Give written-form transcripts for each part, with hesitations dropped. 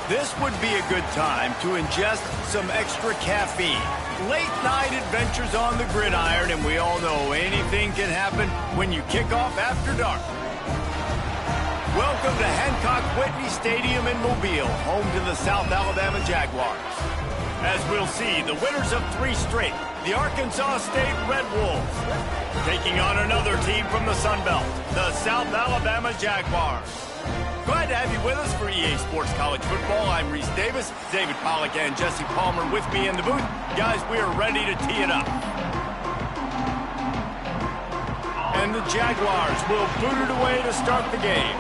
This would be a good time to ingest some extra caffeine. Late night adventures on the gridiron, and we all know anything can happen when you kick off after dark. Welcome to Hancock Whitney Stadium in Mobile, home to the South Alabama Jaguars. As we'll see, the winners of 3 straight, the Arkansas State Red Wolves, taking on another team from the Sun Belt, the South Alabama Jaguars. Glad to have you with us for EA Sports College Football. I'm Reese Davis, David Pollack and Jesse Palmer with me in the booth. Guys, we are ready to tee it up. And the Jaguars will boot it away to start the game.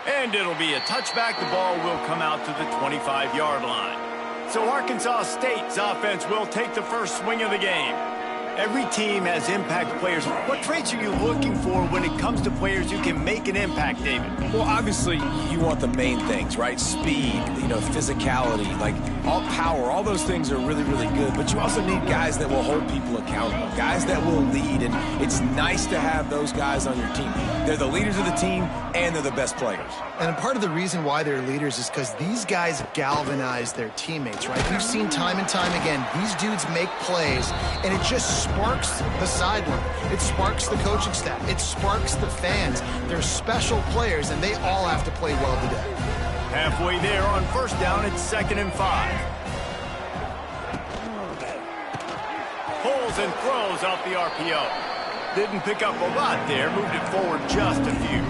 And it'll be a touchback. The ball will come out to the 25-yard line. So Arkansas State's offense will take the first swing of the game. Every team has impact players. What traits are you looking for when it comes to players who can make an impact, David? Well, obviously, you want the main things, right? Speed, physicality, like all power, all those things are really, really good. But you also need guys that will hold people accountable, guys that will lead. And it's nice to have those guys on your team. They're the leaders of the team, and they're the best players. And part of the reason why they're leaders is because these guys galvanize their teammates, right? We've seen time and time again, these dudes make plays, and it just sparks the sideline. It sparks the coaching staff. It sparks the fans. They're special players, and they all have to play well today. Halfway there on first down, it's 2nd and 5. Pulls and throws off the RPO. Didn't pick up a lot there, moved it forward just a few.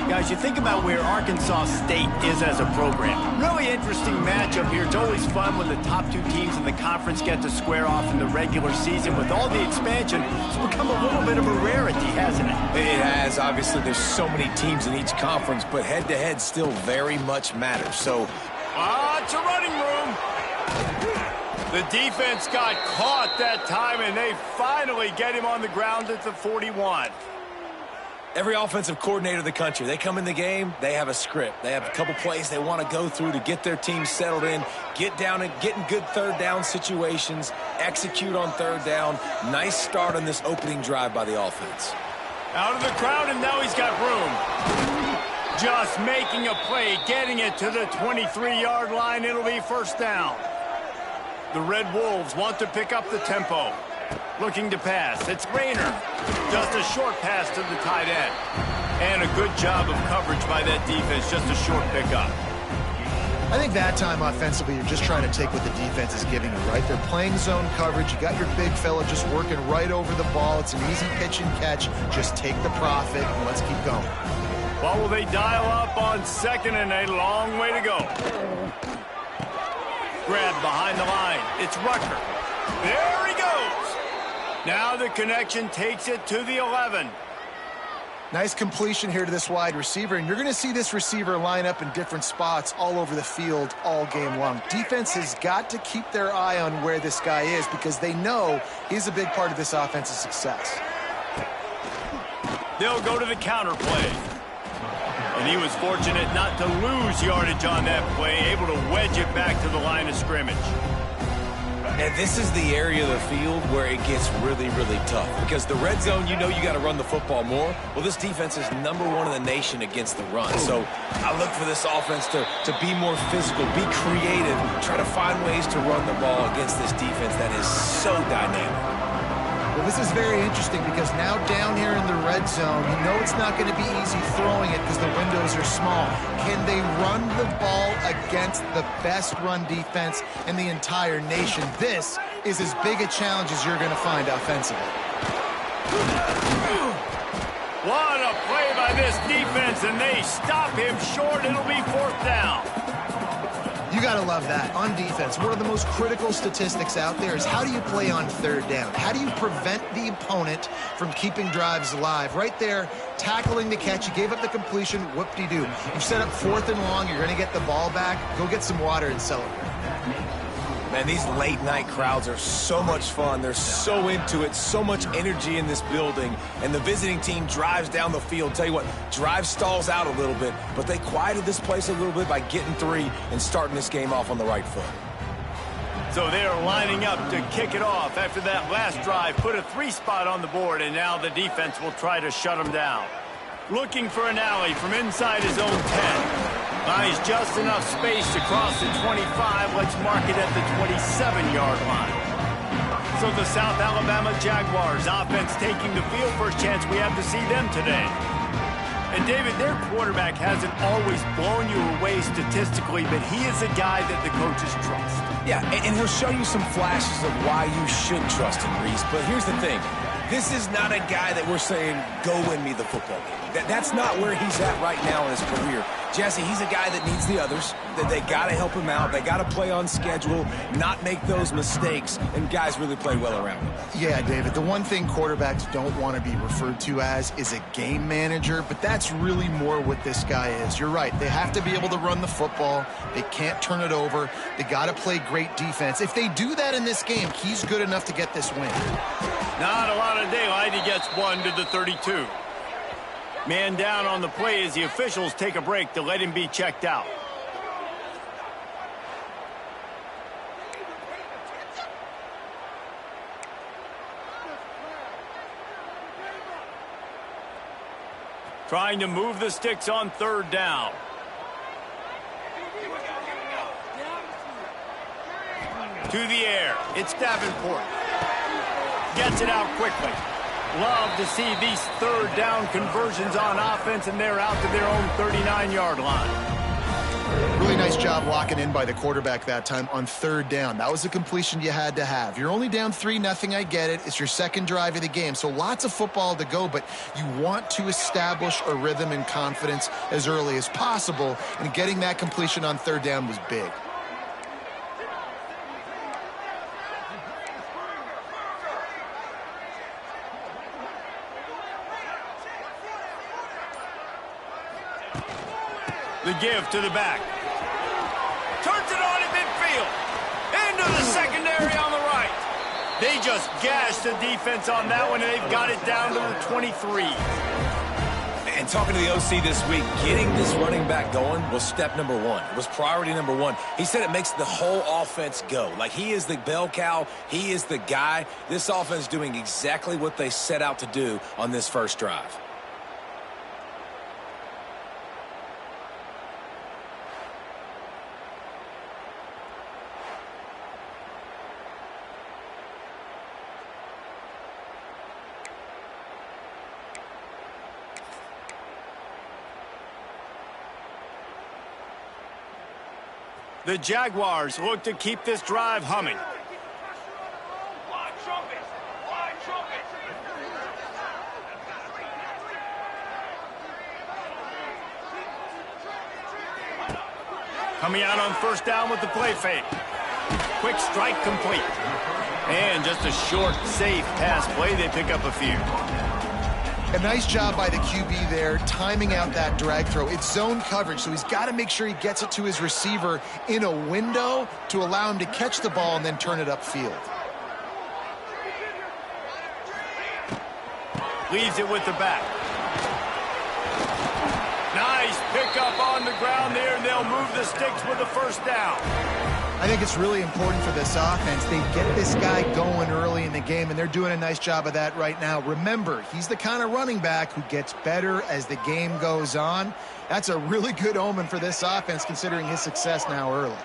Guys, you think about where Arkansas State is as a program. Really interesting matchup here. It's always fun when the top 2 teams in the conference get to square off in the regular season. With all the expansion, it's become a little bit of a rarity, hasn't it? It has. Obviously, there's so many teams in each conference, but head-to-head still very much matters. So, it's a running room. The defense got caught that time, and they finally get him on the ground at the 41. Every offensive coordinator in the country, they come in the game, they have a script. They have a couple plays they want to go through to get their team settled in, get down and get in good third down situations, execute on third down. Nice start on this opening drive by the offense. Out of the crowd, and now he's got room. Just making a play, getting it to the 23-yard line. It'll be first down. The Red Wolves want to pick up the tempo. Looking to pass. It's Rayner. Just a short pass to the tight end. And a good job of coverage by that defense. Just a short pickup. I think that time offensively, you're just trying to take what the defense is giving you, right? They're playing zone coverage. You got your big fella just working right over the ball. It's an easy pitch and catch. Just take the profit and let's keep going. Well, will they dial up on 2nd and a long way to go? Grab behind the line. It's Rucker. There he goes. Now the connection takes it to the 11. Nice completion here to this wide receiver, and you're going to see this receiver line up in different spots all over the field all game long. Defense has got to keep their eye on where this guy is because they know he's a big part of this offense's success. They'll go to the counter play. And he was fortunate not to lose yardage on that play, able to wedge it back to the line of scrimmage. And this is the area of the field where it gets really, really tough. Because the red zone, you got to run the football more. Well, this defense is #1 in the nation against the run. So I look for this offense to be more physical, be creative, try to find ways to run the ball against this defense that is so dynamic. Well, this is very interesting because now down here in the red zone, you know it's not going to be easy throwing it because the windows are small. Can they run the ball against the best run defense in the entire nation? This is as big a challenge as you're going to find offensively. What a play by this defense, and they stop him short. It'll be 4th down. You got to love that. On defense, one of the most critical statistics out there is how do you play on 3rd down? How do you prevent the opponent from keeping drives alive? Right there, tackling the catch. You gave up the completion. Whoop-de-doo. You set up 4th and long. You're going to get the ball back. Go get some water and celebrate. Man, these late-night crowds are so much fun. They're so into it, so much energy in this building. And the visiting team drives down the field. Tell you what, drive stalls out a little bit, but they quieted this place a little bit by getting 3 and starting this game off on the right foot. So they're lining up to kick it off after that last drive. Put a 3 spot on the board, and now the defense will try to shut them down. Looking for an alley from inside his own 10. Buys just enough space to cross the 25. Let's mark it at the 27-yard line. So the South Alabama Jaguars offense taking the field. First chance we have to see them today. And David, their quarterback hasn't always blown you away statistically, but he is a guy that the coaches trust. Yeah, and he'll show you some flashes of why you should trust him, Reese. But here's the thing. This is not a guy that we're saying, go win me the football game. That's not where he's at right now in his career. Jesse, he's a guy that needs the others. That they got to help him out. They got to play on schedule, not make those mistakes, and guys really play well around him. Yeah, David, the one thing quarterbacks don't want to be referred to as is a game manager, but that's really more what this guy is. You're right. They have to be able to run the football. They can't turn it over. They got to play great defense. If they do that in this game, he's good enough to get this win. Not a lot of daylight. He gets 1 to the 32. Man down on the play as the officials take a break to let him be checked out. Trying to move the sticks on 3rd down. To the air. It's Davenport. Gets it out quickly. Love to see these 3rd down conversions on offense, and they're out to their own 39-yard line. Really nice job locking in by the quarterback that time on 3rd down. That was a completion you had to have. You're only down 3-0, I get it. It's your 2nd drive of the game, so lots of football to go, but you want to establish a rhythm and confidence as early as possible, and getting that completion on 3rd down was big. The give to the back. Turns it on in midfield. Into the secondary on the right. They just gashed the defense on that one, and they've got it down to the 23. And talking to the OC this week, getting this running back going was step number 1. It was priority number 1. He said it makes the whole offense go. Like, he is the bell cow. He is the guy. This offense doing exactly what they set out to do on this first drive. The Jaguars look to keep this drive humming. Coming out on 1st down with the play fake. Quick strike complete. And just a short, safe pass play. They pick up a few. A nice job by the QB there, timing out that drag throw. It's zone coverage, so he's got to make sure he gets it to his receiver in a window to allow him to catch the ball and then turn it upfield. Leaves it with the back. Nice pickup on the ground there, and they'll move the sticks with the 1st down. I think it's really important for this offense. They get this guy going early in the game, and they're doing a nice job of that right now. Remember, he's the kind of running back who gets better as the game goes on. That's a really good omen for this offense, considering his success now early.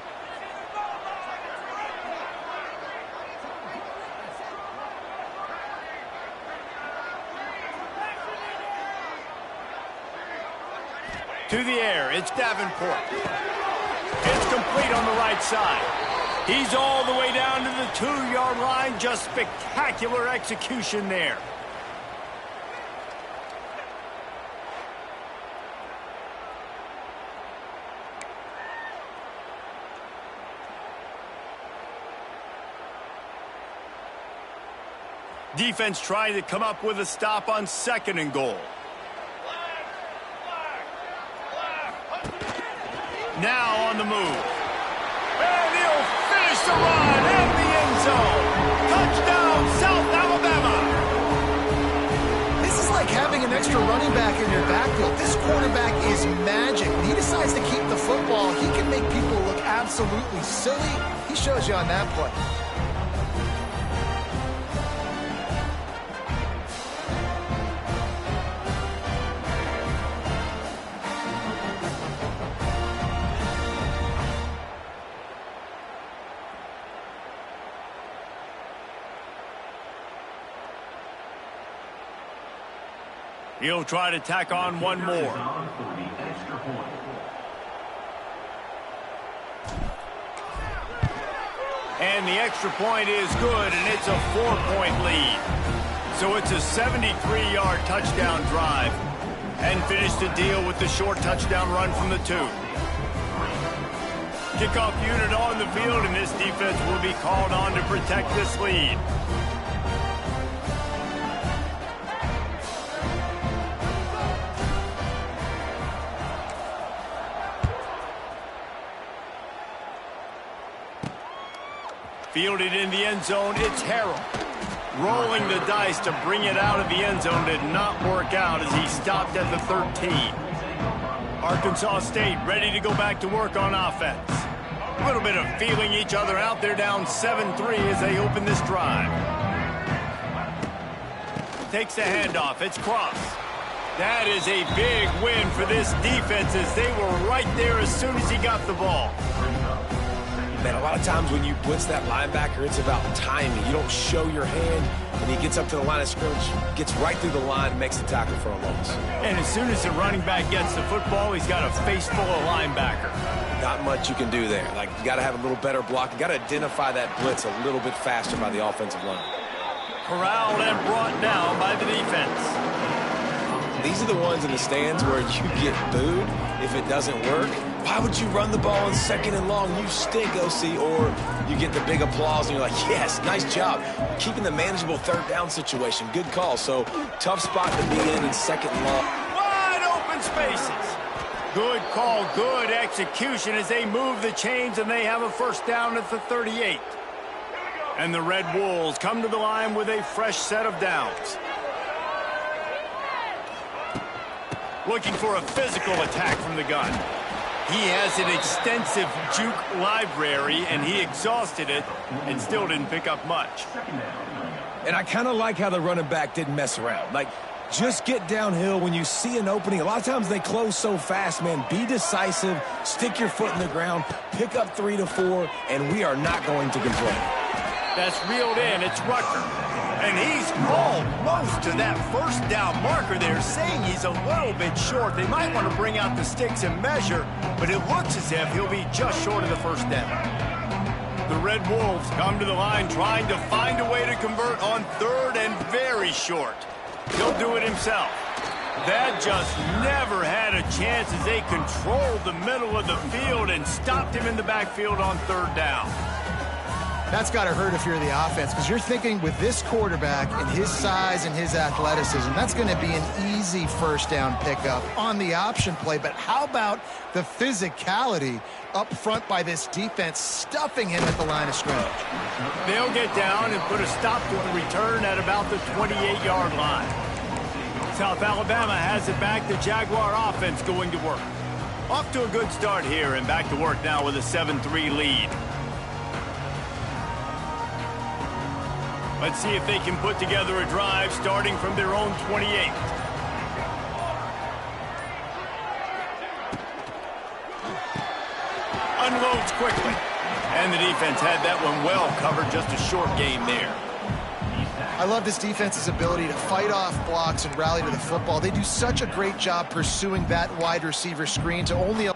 To the air, it's Davenport. It's complete on the right side. He's all the way down to the 2-yard line. Just spectacular execution there. Defense trying to come up with a stop on 2nd and goal. Now on the move. And he'll finish the run in the end zone. Touchdown, South Alabama. This is like having an extra running back in your backfield. This quarterback is magic. When he decides to keep the football, he can make people look absolutely silly. He shows you on that play. He'll try to tack on one more. And the extra point is good, and it's a 4-point lead. So it's a 73-yard touchdown drive. And finish the deal with the short touchdown run from the 2. Kickoff unit on the field, and this defense will be called on to protect this lead. Fielded in the end zone, it's Harrell. Rolling the dice to bring it out of the end zone did not work out as he stopped at the 13. Arkansas State ready to go back to work on offense. A little bit of feeling each other out. They're down 7-3 as they open this drive. Takes the handoff. It's Cross. That is a big win for this defense as they were right there as soon as he got the ball. Man, a lot of times when you blitz that linebacker, it's about timing. You don't show your hand, and he gets up to the line of scrimmage, gets right through the line, and makes the tackle for a loss. And as soon as the running back gets the football, he's got a face full of linebacker. Not much you can do there. Like, you got to have a little better block. You got to identify that blitz a little bit faster by the offensive line. Corralled and brought down by the defense. These are the ones in the stands where you get booed if it doesn't work. Why would you run the ball in 2nd and long? You stink, OC. Or you get the big applause and you're like, yes, nice job. Keeping the manageable 3rd down situation. Good call. So tough spot to be in 2nd and long. Wide open spaces. Good call, good execution as they move the chains and they have a 1st down at the 38. And the Red Wolves come to the line with a fresh set of downs. Looking for a physical attack from the gun. He has an extensive juke library, and he exhausted it and still didn't pick up much. And I kind of like how the running back didn't mess around. Like, just get downhill when you see an opening. A lot of times they close so fast, man. Be decisive, stick your foot in the ground, pick up 3 to 4, and we are not going to complain. That's reeled in. It's Rucker. And he's almost to that 1st down marker there, saying he's a little bit short. They might want to bring out the sticks and measure, but it looks as if he'll be just short of the 1st down. The Red Wolves come to the line trying to find a way to convert on 3rd and very short. He'll do it himself. That just never had a chance as they controlled the middle of the field and stopped him in the backfield on 3rd down. That's got to hurt if you're the offense, because you're thinking with this quarterback and his size and his athleticism, that's going to be an easy 1st down pickup on the option play. But how about the physicality up front by this defense, stuffing him at the line of scrimmage? They'll get down and put a stop to the return at about the 28-yard line. South Alabama has it back. The Jaguar offense going to work. Off to a good start here and back to work now with a 7-3 lead. Let's see if they can put together a drive starting from their own 28. Unloads quickly. And the defense had that one well covered, just a short game there. I love this defense's ability to fight off blocks and rally to the football. They do such a great job pursuing that wide receiver screen to only...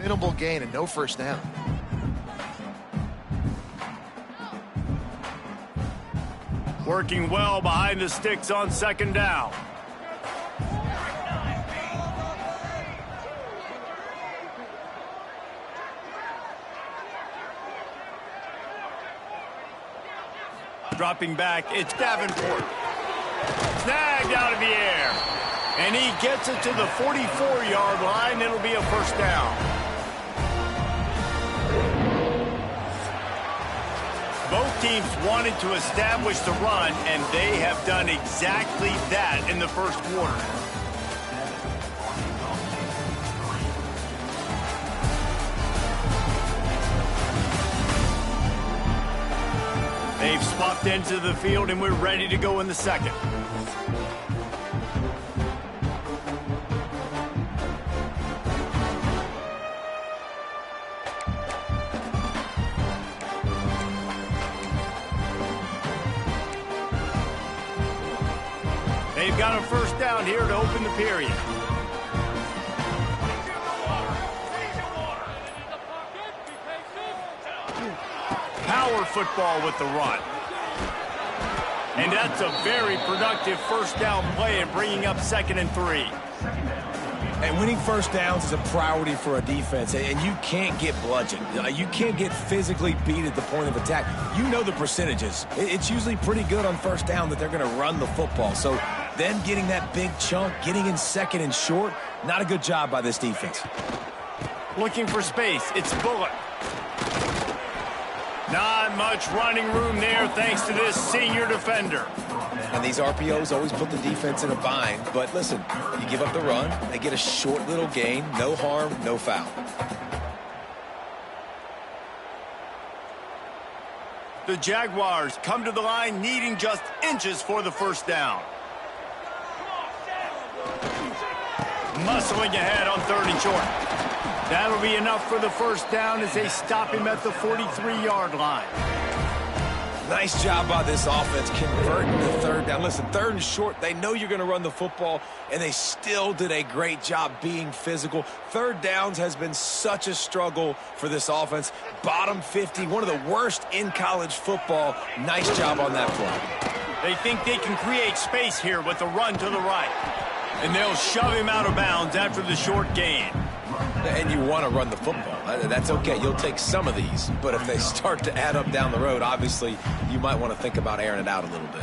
Minimal gain and no first down. Working well behind the sticks on second down. Dropping back, it's Davenport. Snagged out of the air. And he gets it to the 44-yard line. It'll be a first down. Both teams wanted to establish the run, and they have done exactly that in the first quarter. They've swapped into the field, and we're ready to go in the second. They've got a first down here to open the period. Power football with the run. And that's a very productive first down play and bringing up 2nd and 3. And winning first downs is a priority for a defense, and you can't get bludgeoned. You can't get physically beat at the point of attack. You know the percentages. It's usually pretty good on first down that they're going to run the football. So then getting that big chunk, getting in 2nd and short, not a good job by this defense. Looking for space. It's Bullock. Not much running room there thanks to this senior defender. And these RPOs always put the defense in a bind. But listen, you give up the run, they get a short little gain, no harm, no foul. The Jaguars come to the line needing just inches for the first down. Muscling ahead on 3rd and short. That'll be enough for the first down as they stop him at the 43-yard line. Nice job by this offense converting the 3rd down. Listen, 3rd and short, they know you're going to run the football, and they still did a great job being physical. 3rd downs has been such a struggle for this offense. Bottom 50, one of the worst in college football. Nice job on that play. They think they can create space here with a run to the right. And they'll shove him out of bounds after the short gain. And you want to run the football. That's okay. You'll take some of these. But if they start to add up down the road, obviously, you might want to think about airing it out a little bit.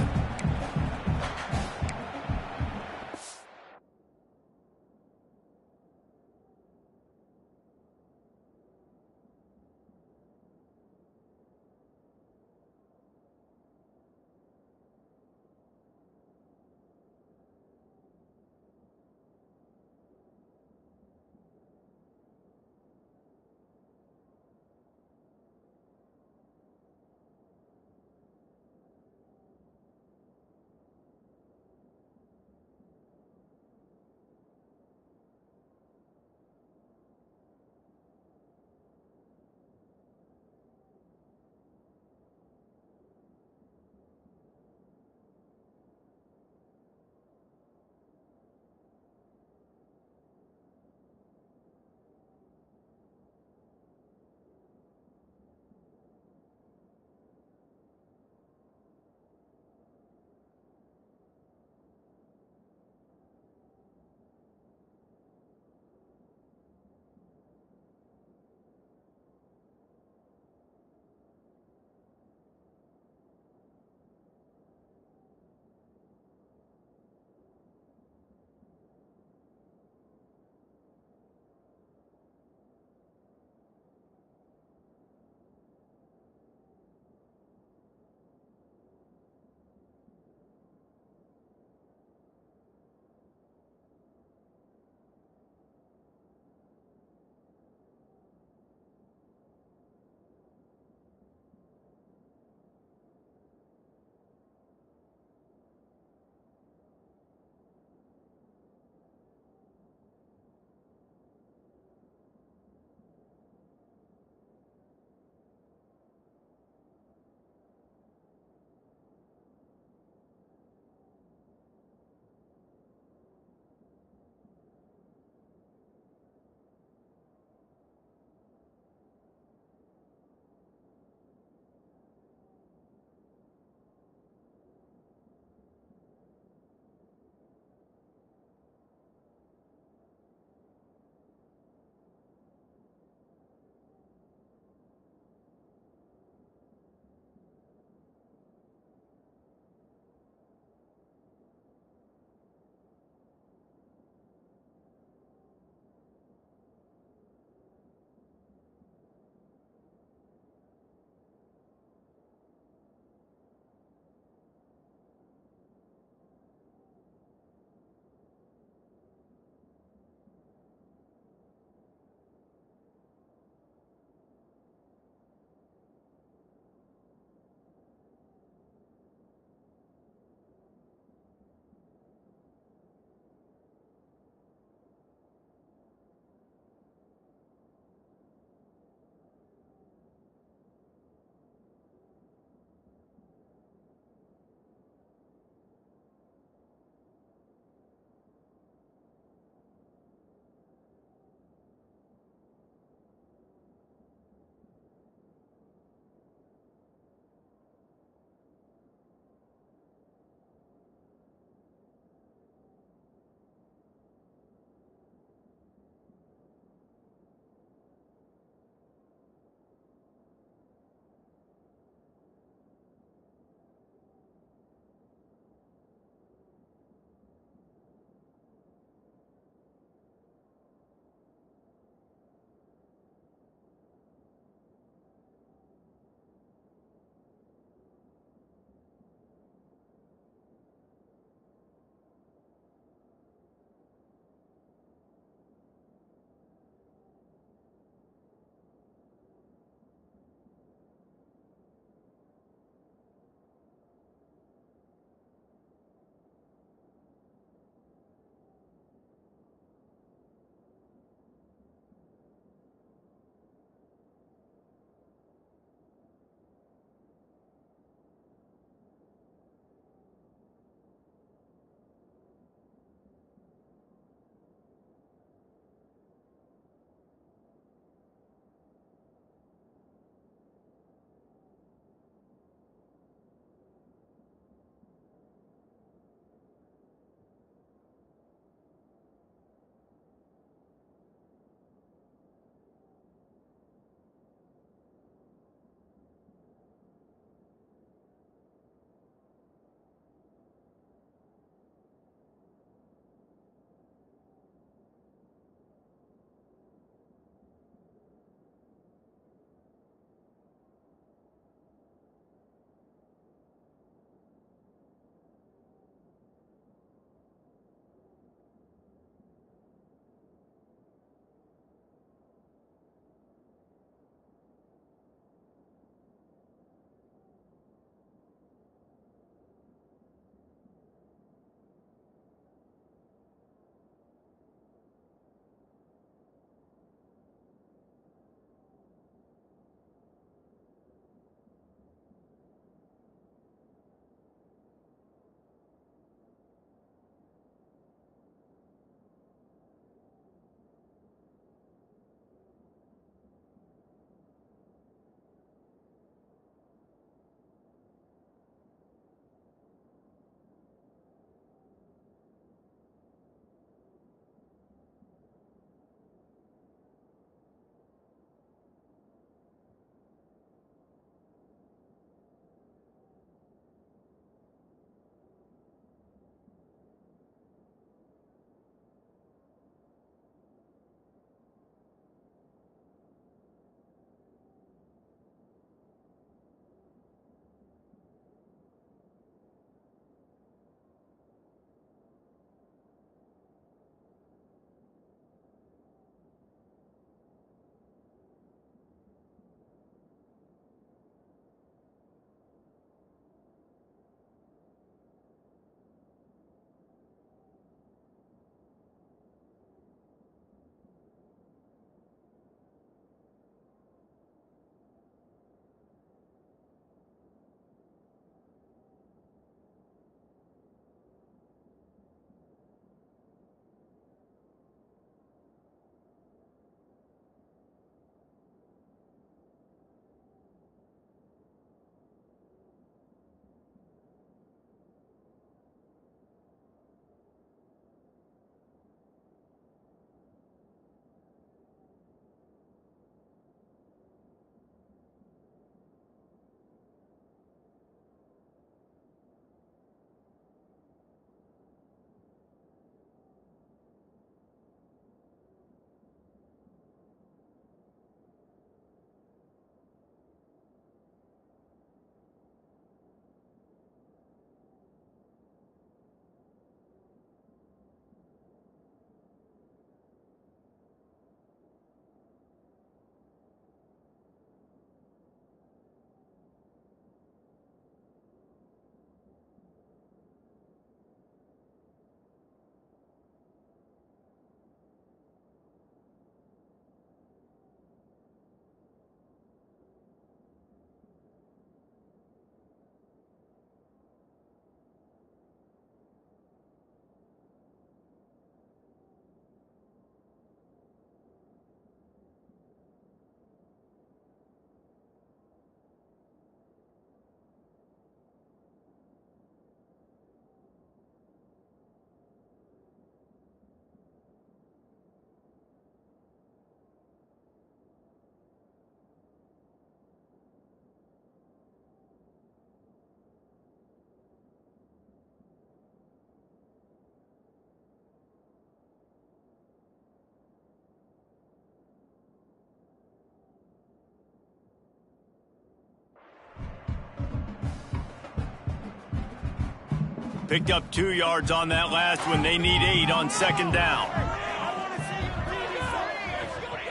Picked up 2 yards on that last one. They need 8 on second down.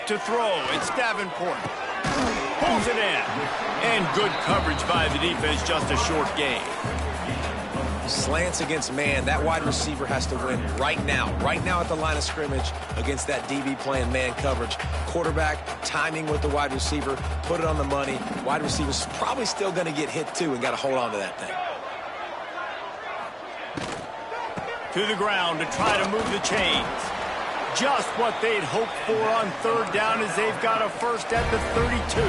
To throw, it's Davenport. Pulls it in. And good coverage by the defense, just a short gain. Slants against man. That wide receiver has to win right now at the line of scrimmage against that DB playing man coverage. Quarterback, timing with the wide receiver, put it on the money. Wide receiver's probably still going to get hit too and got to hold on to that thing. To the ground to try to move the chains. Just what they'd hoped for on third down as they've got a first at the 32.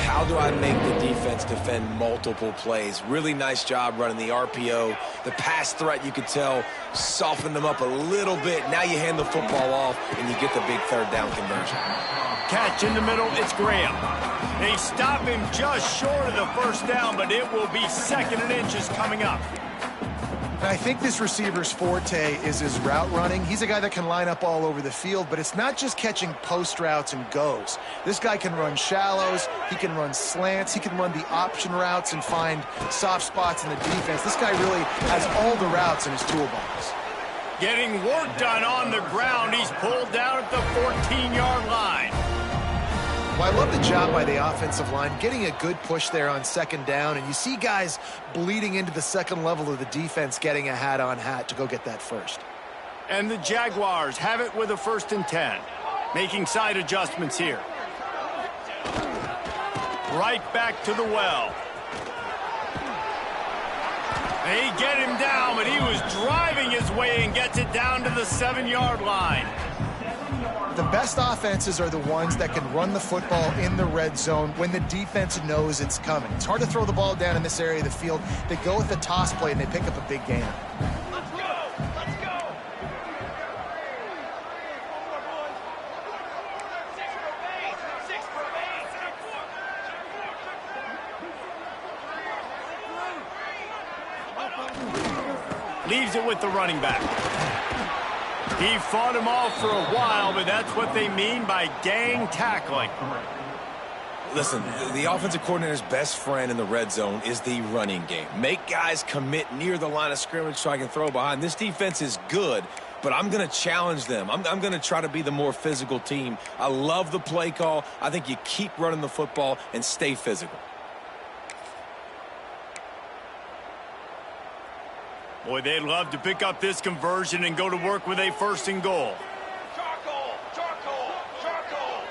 How do I make the defense defend multiple plays? Really nice job running the RPO. The pass threat, you could tell, softened them up a little bit. Now you hand the football off, and you get the big third down conversion. Catch in the middle, it's Graham. They stop him just short of the first down, but it will be 2nd and inches coming up. And I think this receiver's forte is his route running. He's a guy that can line up all over the field, but it's not just catching post routes and goes. This guy can run shallows, he can run slants, he can run the option routes and find soft spots in the defense. This guy really has all the routes in his toolbox. Getting work done on the ground. He's pulled down at the 14-yard line. Well, I love the job by the offensive line, getting a good push there on second down, and you see guys bleeding into the second level of the defense getting a hat-on-hat to go get that first. And the Jaguars have it with a 1st and 10. Making side adjustments here. Right back to the well. They get him down, but he was driving his way and gets it down to the 7-yard line. The best offenses are the ones that can run the football in the red zone when the defense knows it's coming. It's hard to throw the ball down in this area of the field. They go with the toss play, and they pick up a big gain. Let's go! Let's go! 6 for 8. Leaves it with the running back. He fought him off for a while, but that's what they mean by gang tackling. Listen, the offensive coordinator's best friend in the red zone is the running game. Make guys commit near the line of scrimmage so I can throw behind. This defense is good, but I'm going to challenge them. I'm going to try to be the more physical team. I love the play call. I think you keep running the football and stay physical. Boy, they'd love to pick up this conversion and go to work with a 1st and goal. Charcoal, charcoal, charcoal.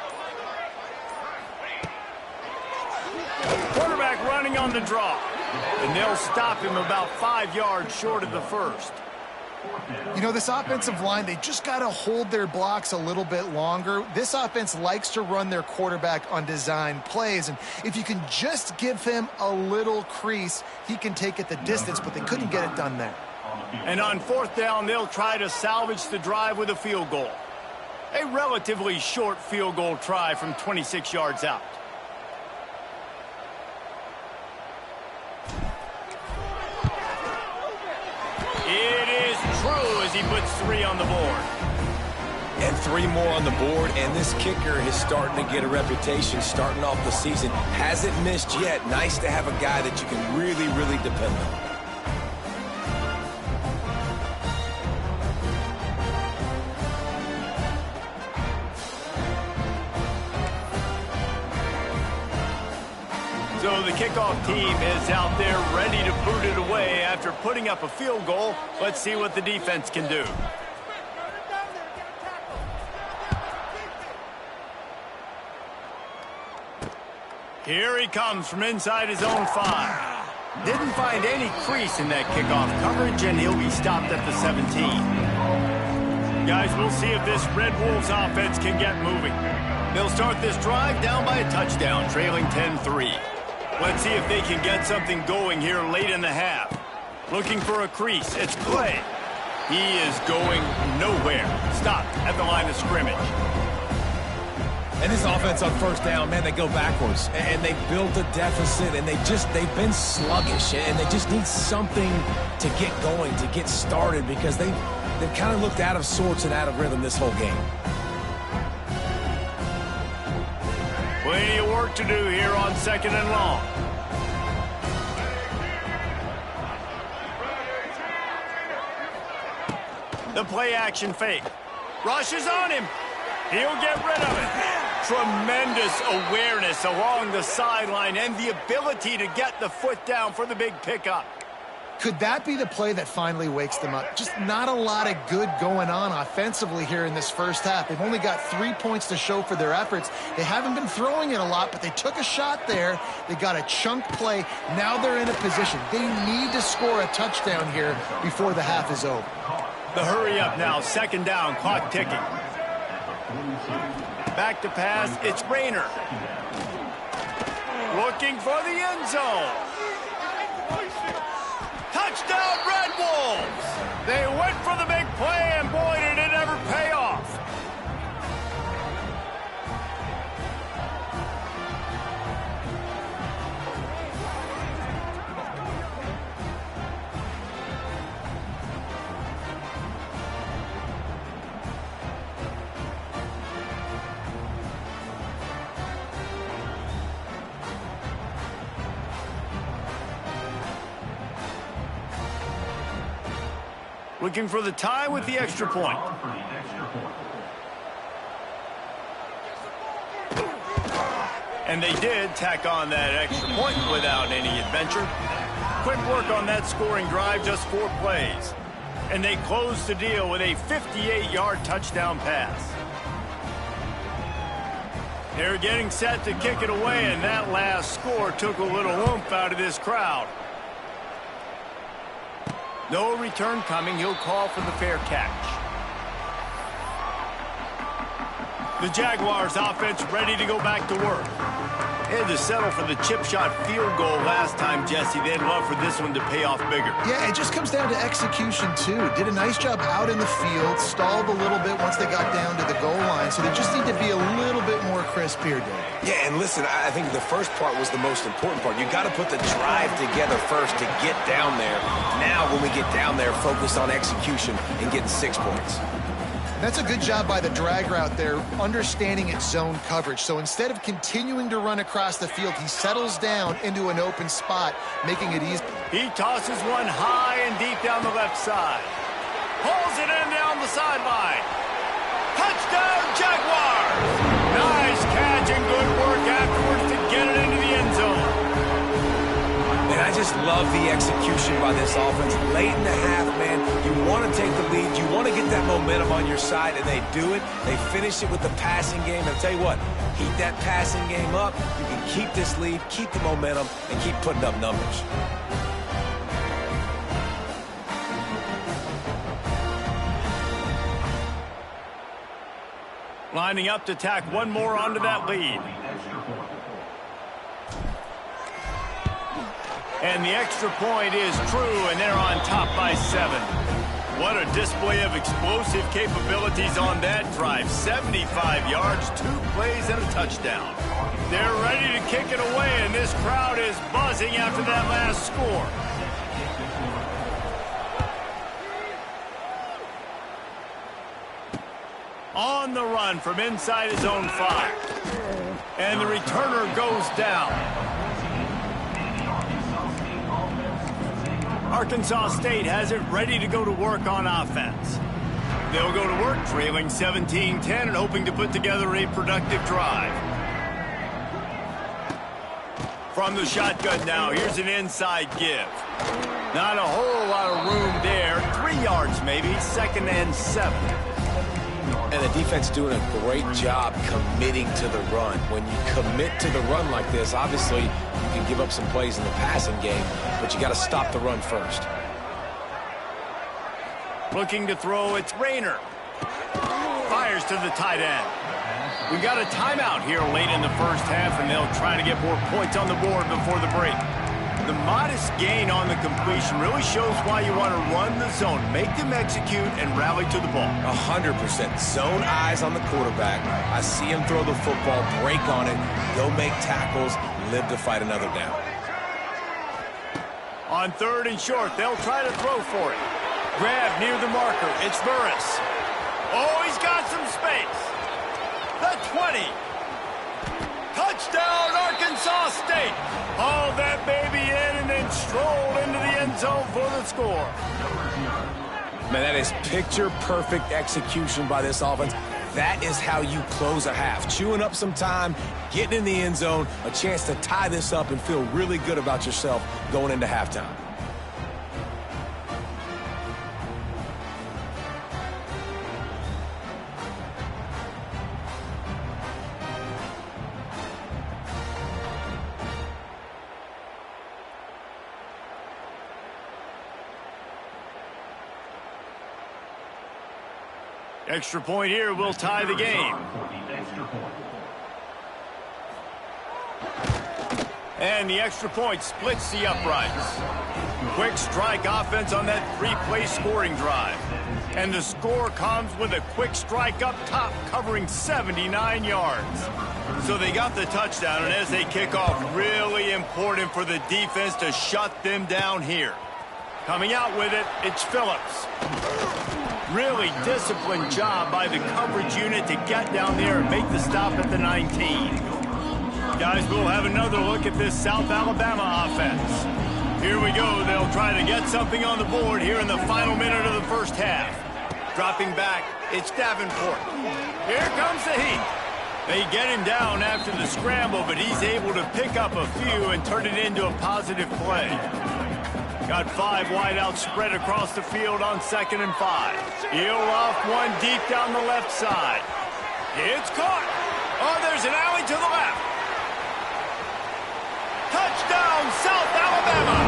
Quarterback running on the draw. And they'll stop him about 5 yards short of the first. You know, this offensive line, they just got to hold their blocks a little bit longer. This offense likes to run their quarterback on design plays, and if you can just give him a little crease, he can take it the distance, but they couldn't get it done there. And on 4th down, they'll try to salvage the drive with a field goal. A relatively short field goal try from 26 yards out. It is true as he puts 3 on the board. And 3 more on the board, and this kicker is starting to get a reputation starting off the season. Hasn't missed yet. Nice to have a guy that you can really, really depend on. So the kickoff team is out there ready to boot it away after putting up a field goal. Let's see what the defense can do. Here he comes from inside his own 5. Didn't find any crease in that kickoff coverage, and he'll be stopped at the 17. Guys, we'll see if this Red Wolves offense can get moving. They'll start this drive down by a touchdown, trailing 10-3. Let's see if they can get something going here late in the half. Looking for a crease. It's Clay. He is going nowhere. Stopped at the line of scrimmage. And this offense on 1st down, man, they go backwards. And they built a deficit, and they've been sluggish. And they just need something to get going, to get started, because they've kind of looked out of sorts and out of rhythm this whole game. Plenty of work to do here on 2nd and long. The play action fake. Rushes on him. He'll get rid of it. Tremendous awareness along the sideline and the ability to get the foot down for the big pickup. Could that be the play that finally wakes them up? Just not a lot of good going on offensively here in this first half. They've only got 3 points to show for their efforts. They haven't been throwing it a lot, but they took a shot there. They got a chunk play. Now they're in a position. They need to score a touchdown here before the half is over. The hurry up now, second down, clock ticking. Back to pass, it's Rayner. Looking for the end zone. Touchdown, Red Wolves! They went for the big play, and boy, did it ever pay off. Looking for the tie with the extra point. And they did tack on that extra point without any adventure. Quick work on that scoring drive, just 4 plays. And they closed the deal with a 58-yard touchdown pass. They're getting set to kick it away, and that last score took a little oomph out of this crowd. No return coming. He'll call for the fair catch. The Jaguars offense ready to go back to work. They had to settle for the chip shot field goal last time, Jesse. They'd love for this one to pay off bigger. Yeah, it just comes down to execution, too. Did a nice job out in the field, stalled a little bit once they got down to the goal line, so they just need to be a little bit more crisp here, Dave. Yeah, and listen, I think the first part was the most important part. You got to put the drive together first to get down there. Now, when we get down there, focus on execution and getting 6 points. That's a good job by the drag route there, understanding its zone coverage. So instead of continuing to run across the field, he settles down into an open spot, making it easy. He tosses one high and deep down the left side. Pulls it in down the sideline. Touchdown, Jaguars! Nice catch and good work afterwards to get it into the end zone. And I just love the execution by this offense. Late in the half, man, you want to take the lead. You want to get that momentum on your side, and they do it. They finish it with the passing game. And I'll tell you what, keep that passing game up. You can keep this lead, keep the momentum, and keep putting up numbers. Lining up to tack one more onto that lead. And the extra point is true, and they're on top by 7. What a display of explosive capabilities on that drive. 75 yards, 2 plays, and a touchdown. They're ready to kick it away, and this crowd is buzzing after that last score. On the run from inside his own 5. And the returner goes down. Arkansas State has it ready to go to work on offense. They'll go to work trailing 17-10 and hoping to put together a productive drive. From the shotgun now, here's an inside give. Not a whole lot of room there. 3 yards maybe, 2nd and 7. And the defense doing a great job committing to the run. When you commit to the run like this, obviously you can give up some plays in the passing game, but you got to stop the run first. Looking to throw, it's Rayner. Fires to the tight end. We got a timeout here late in the first half, and they'll try to get more points on the board before the break. The modest gain on the completion really shows why you want to run the zone. Make them execute and rally to the ball. 100%. Zone eyes on the quarterback. I see him throw the football, break on it, go make tackles, live to fight another down. On 3rd and short, they'll try to throw for it. Grab near the marker. It's Burris. Oh, he's got some space. The 20. Touchdown, Arkansas State. Haul that baby in and then stroll into the end zone for the score. Man, that is picture-perfect execution by this offense. That is how you close a half. Chewing up some time, getting in the end zone, a chance to tie this up and feel really good about yourself going into halftime. Extra point here will tie the game. And the extra point splits the uprights. Quick strike offense on that three-play scoring drive. And the score comes with a quick strike up top covering 79 yards. So they got the touchdown, and as they kick off, really important for the defense to shut them down here. Coming out with it, it's Phillips. Really disciplined job by the coverage unit to get down there and make the stop at the 19. Guys, we'll have another look at this South Alabama offense. Here we go. They'll try to get something on the board here in the final minute of the first half. Dropping back, it's Davenport. Here comes the heat. They get him down after the scramble, but he's able to pick up a few and turn it into a positive play. Got 5 wideouts spread across the field on 2nd and 5. He'll off one deep down the left side. It's caught. Oh, there's an alley to the left. Touchdown, South Alabama.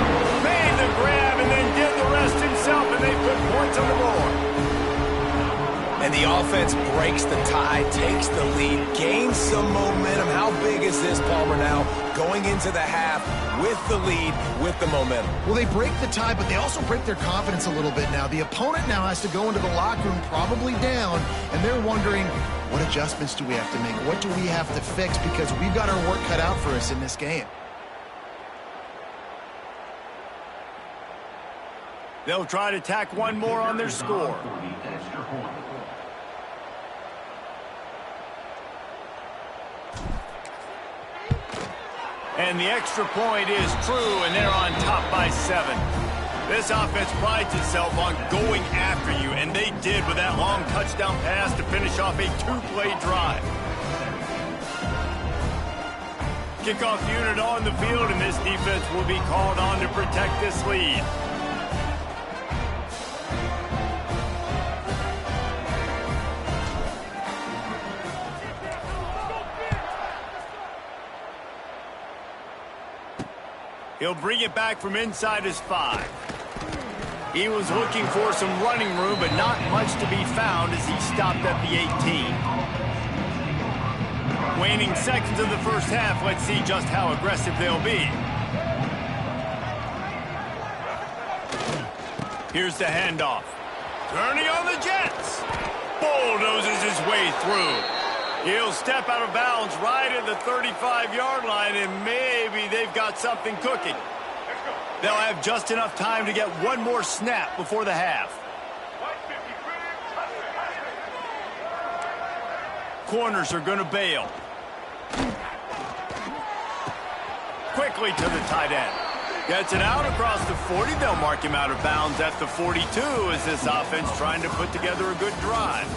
Made the grab and then did the rest himself, and they put points on the board. And the offense breaks the tie, takes the lead, gains some momentum. How big is this, Palmer, now? Going into the half with the lead, with the momentum. Well, they break the tie, but they also break their confidence a little bit now. The opponent now has to go into the locker room probably down, and they're wondering, what adjustments do we have to make? What do we have to fix? Because we've got our work cut out for us in this game. They'll try to tack one more on their score. And the extra point is true, and they're on top by 7. This offense prides itself on going after you, and they did with that long touchdown pass to finish off a 2-play drive. Kickoff unit on the field, and this defense will be called on to protect this lead. He'll bring it back from inside his 5. He was looking for some running room, but not much to be found as he stopped at the 18. Waning seconds of the first half, let's see just how aggressive they'll be. Here's the handoff. Turning on the Jets. Bulldozes his way through. He'll step out of bounds right at the 35-yard line, and maybe they've got something cooking. They'll have just enough time to get one more snap before the half. Corners are going to bail. Quickly to the tight end. Gets it out across the 40. They'll mark him out of bounds at the 42 as this offense trying to put together a good drive.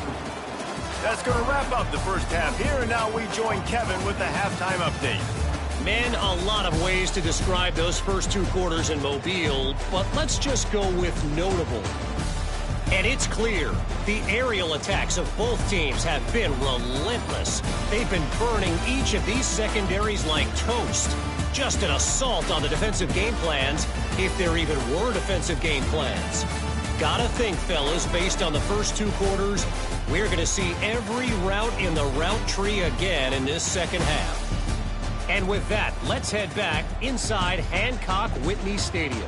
That's going to wrap up the first half here, and now we join Kevin with the halftime update. Man, a lot of ways to describe those first 2 quarters in Mobile, but let's just go with notable. And it's clear, the aerial attacks of both teams have been relentless. They've been burning each of these secondaries like toast. Just an assault on the defensive game plans, if there even were defensive game plans. Gotta think, fellas, based on the first 2 quarters, we're going to see every route in the route tree again in this second half. And with that, let's head back inside Hancock-Whitney Stadium.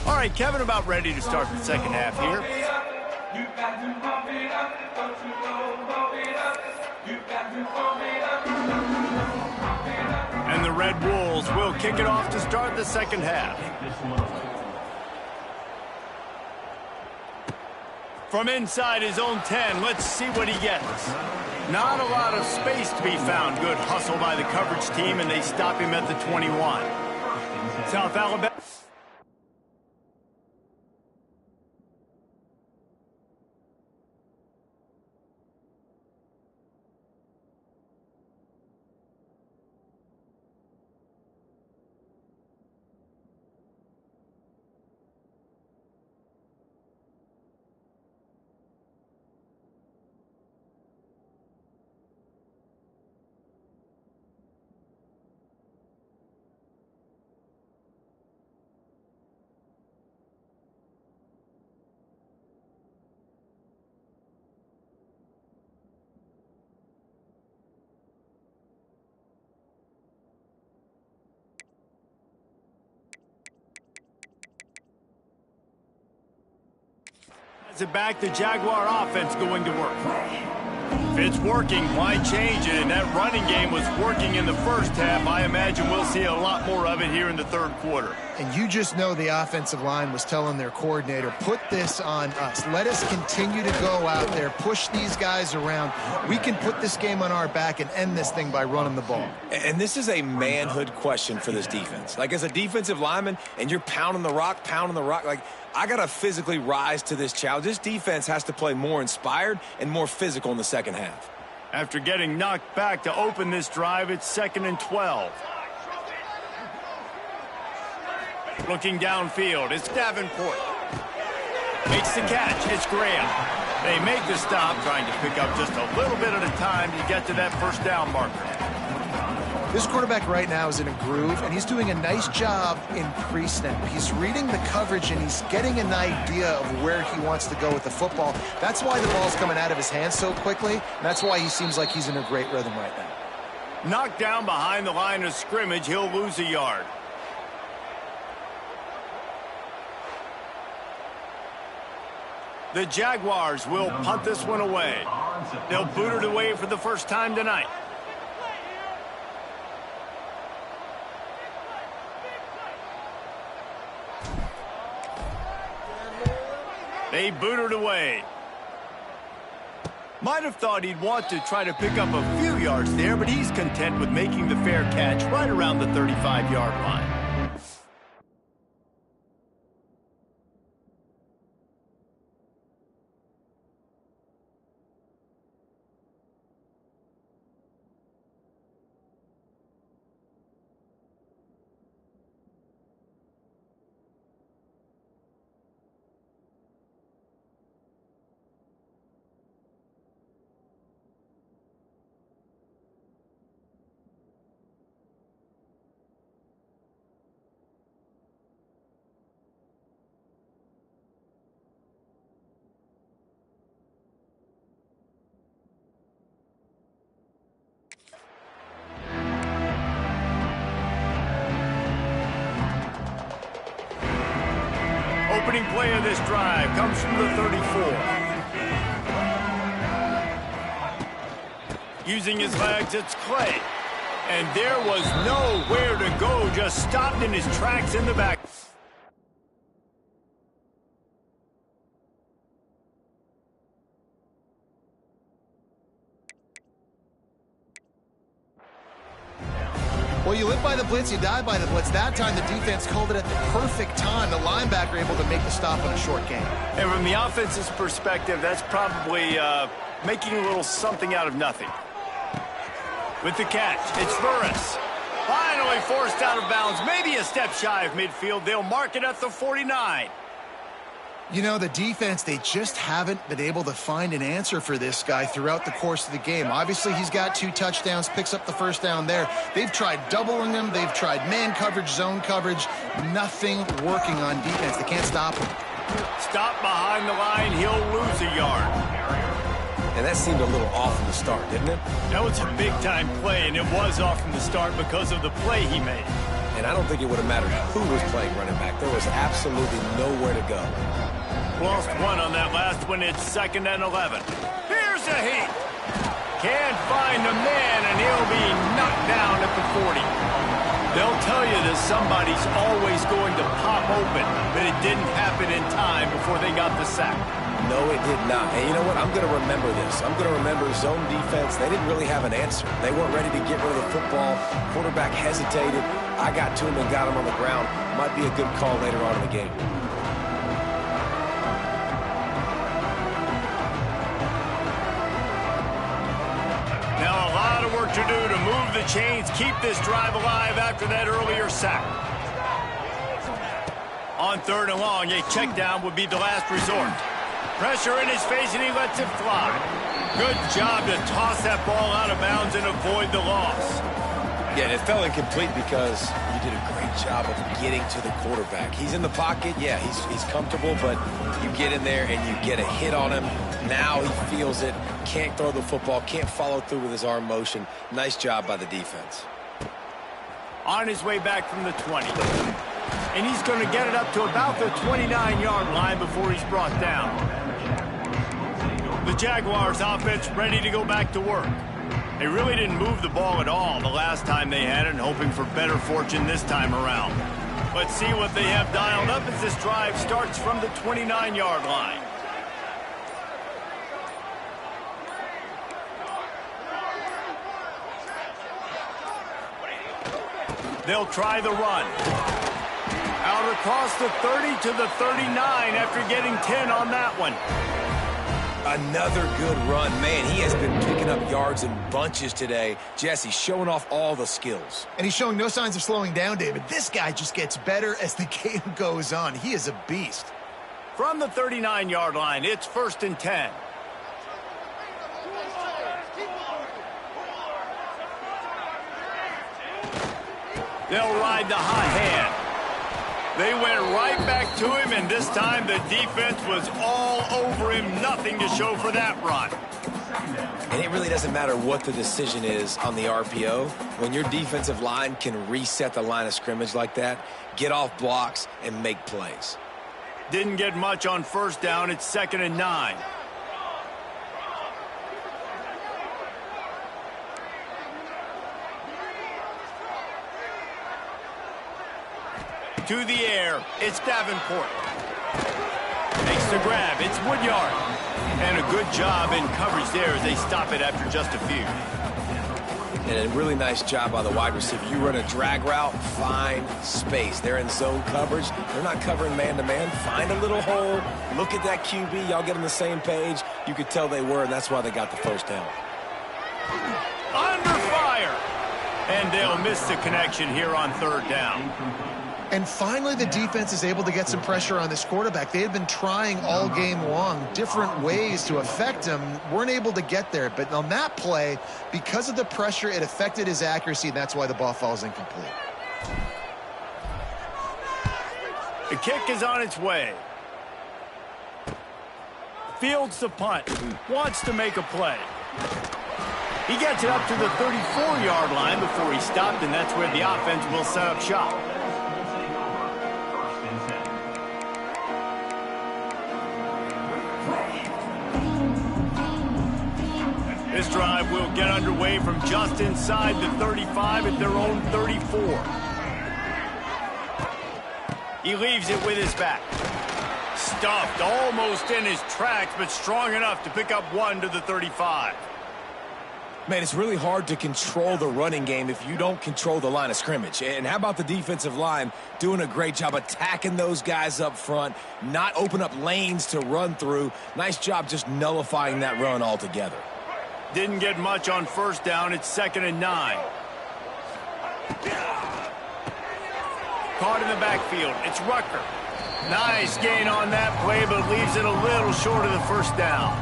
All right, Kevin, about ready to start the second half here. And the Red Wolves will kick it off to start the second half. From inside his own 10, let's see what he gets. Not a lot of space to be found. Good hustle by the coverage team, and they stop him at the 21. South Alabama. It back, the Jaguar offense going to work. If it's working, why change it? And that running game was working in the first half. I imagine we'll see a lot more of it here in the third quarter. And you just know the offensive line was telling their coordinator, put this on us. Let us continue to go out there, push these guys around. We can put this game on our back and end this thing by running the ball. And this is a manhood question for this defense. Like, as a defensive lineman, and you're pounding the rock, like, I got to physically rise to this challenge. This defense has to play more inspired and more physical in the second half. After getting knocked back to open this drive, it's 2nd and 12. Looking downfield, it's Davenport. Makes the catch, it's Graham. They make the stop, trying to pick up just a little bit at a time to get to that first down marker. This quarterback right now is in a groove, and he's doing a nice job in pre-snap. He's reading the coverage, and he's getting an idea of where he wants to go with the football. That's why the ball's coming out of his hands so quickly, and that's why he seems like he's in a great rhythm right now. Knocked down behind the line of scrimmage, he'll lose a yard. The Jaguars will punt this one away. They'll boot it away for the first time tonight. They boot it away. Might have thought he'd want to try to pick up a few yards there, but he's content with making the fair catch right around the 35-yard line. Opening play of this drive comes from the 34. Using his legs, it's Clay. And there was nowhere to go, just stopped in his tracks in the back. Well, you live by the blitz, you die by the blitz. That time, the defense called it at the perfect time. The linebacker able to make the stop on a short gain. And from the offense's perspective, that's probably making a little something out of nothing. With the catch, it's Burris. Finally forced out of bounds, maybe a step shy of midfield. They'll mark it at the 49. You know, the defense, they just haven't been able to find an answer for this guy throughout the course of the game. Obviously, he's got 2 touchdowns, picks up the first down there. They've tried doubling him. They've tried man coverage, zone coverage. Nothing working on defense. They can't stop him. Stop behind the line. He'll lose a yard. And that seemed a little off from the start, didn't it? That was a big-time play, and it was off from the start because of the play he made. And I don't think it would have mattered who was playing running back. There was absolutely nowhere to go. Lost one on that last one. It's 2nd and 11. Here's a heat. Can't find the man, and he'll be knocked down at the 40. They'll tell you that somebody's always going to pop open, but it didn't happen in time before they got the sack. No, it did not. And you know what? I'm going to remember this. I'm going to remember zone defense. They didn't really have an answer. They weren't ready to get rid of the football. Quarterback hesitated. I got to him and got him on the ground. Might be a good call later on in the game. Now a lot of work to do to move the chains, keep this drive alive after that earlier sack. On 3rd and long, a check down would be the last resort. Pressure in his face, and he lets it fly. Good job to toss that ball out of bounds and avoid the loss. Yeah, it fell incomplete because you did a great job of getting to the quarterback. He's in the pocket. Yeah, he's comfortable, but you get in there and you get a hit on him. Now he feels it. Can't throw the football. Can't follow through with his arm motion. Nice job by the defense. On his way back from the 20. And he's going to get it up to about the 29-yard line before he's brought down. The Jaguars offense ready to go back to work. They really didn't move the ball at all the last time they had it, and hoping for better fortune this time around. Let's see what they have dialed up as this drive starts from the 29-yard line. They'll try the run. Out across the 30 to the 39 after getting 10 on that one. Another good run. Man, he has been picking up yards in bunches today. Jesse showing off all the skills. And he's showing no signs of slowing down, David. This guy just gets better as the game goes on. He is a beast. From the 39-yard line, it's 1st and 10. They'll ride the hot hand. They went right back to him, and this time the defense was all over him. Nothing to show for that run. And it really doesn't matter what the decision is on the RPO. When your defensive line can reset the line of scrimmage like that, get off blocks and make plays. Didn't get much on 1st down. It's 2nd and 9. To the air, it's Davenport. Makes the grab, it's Woodyard. And a good job in coverage there as they stop it after just a few. And a really nice job by the wide receiver. You run a drag route, find space. They're in zone coverage. They're not covering man-to-man. Find a little hole. Look at that QB. Y'all get on the same page. You could tell they were, and that's why they got the 1st down. Under fire. And they'll miss the connection here on 3rd down. And finally, the defense is able to get some pressure on this quarterback. They had been trying all game long different ways to affect him, weren't able to get there. But on that play, because of the pressure, it affected his accuracy, and that's why the ball falls incomplete. The kick is on its way. Fields the punt. Wants to make a play. He gets it up to the 34-yard line before he stopped, and that's where the offense will set up shop. This drive will get underway from just inside the 35 at their own 34. He leaves it with his back. Stuffed almost in his tracks, but strong enough to pick up 1 to the 35. Man, it's really hard to control the running game if you don't control the line of scrimmage. And how about the defensive line doing a great job attacking those guys up front, not open up lanes to run through. Nice job just nullifying that run altogether. Didn't get much on 1st down. It's 2nd and 9. Caught in the backfield. It's Rucker. Nice gain on that play, but leaves it a little short of the 1st down.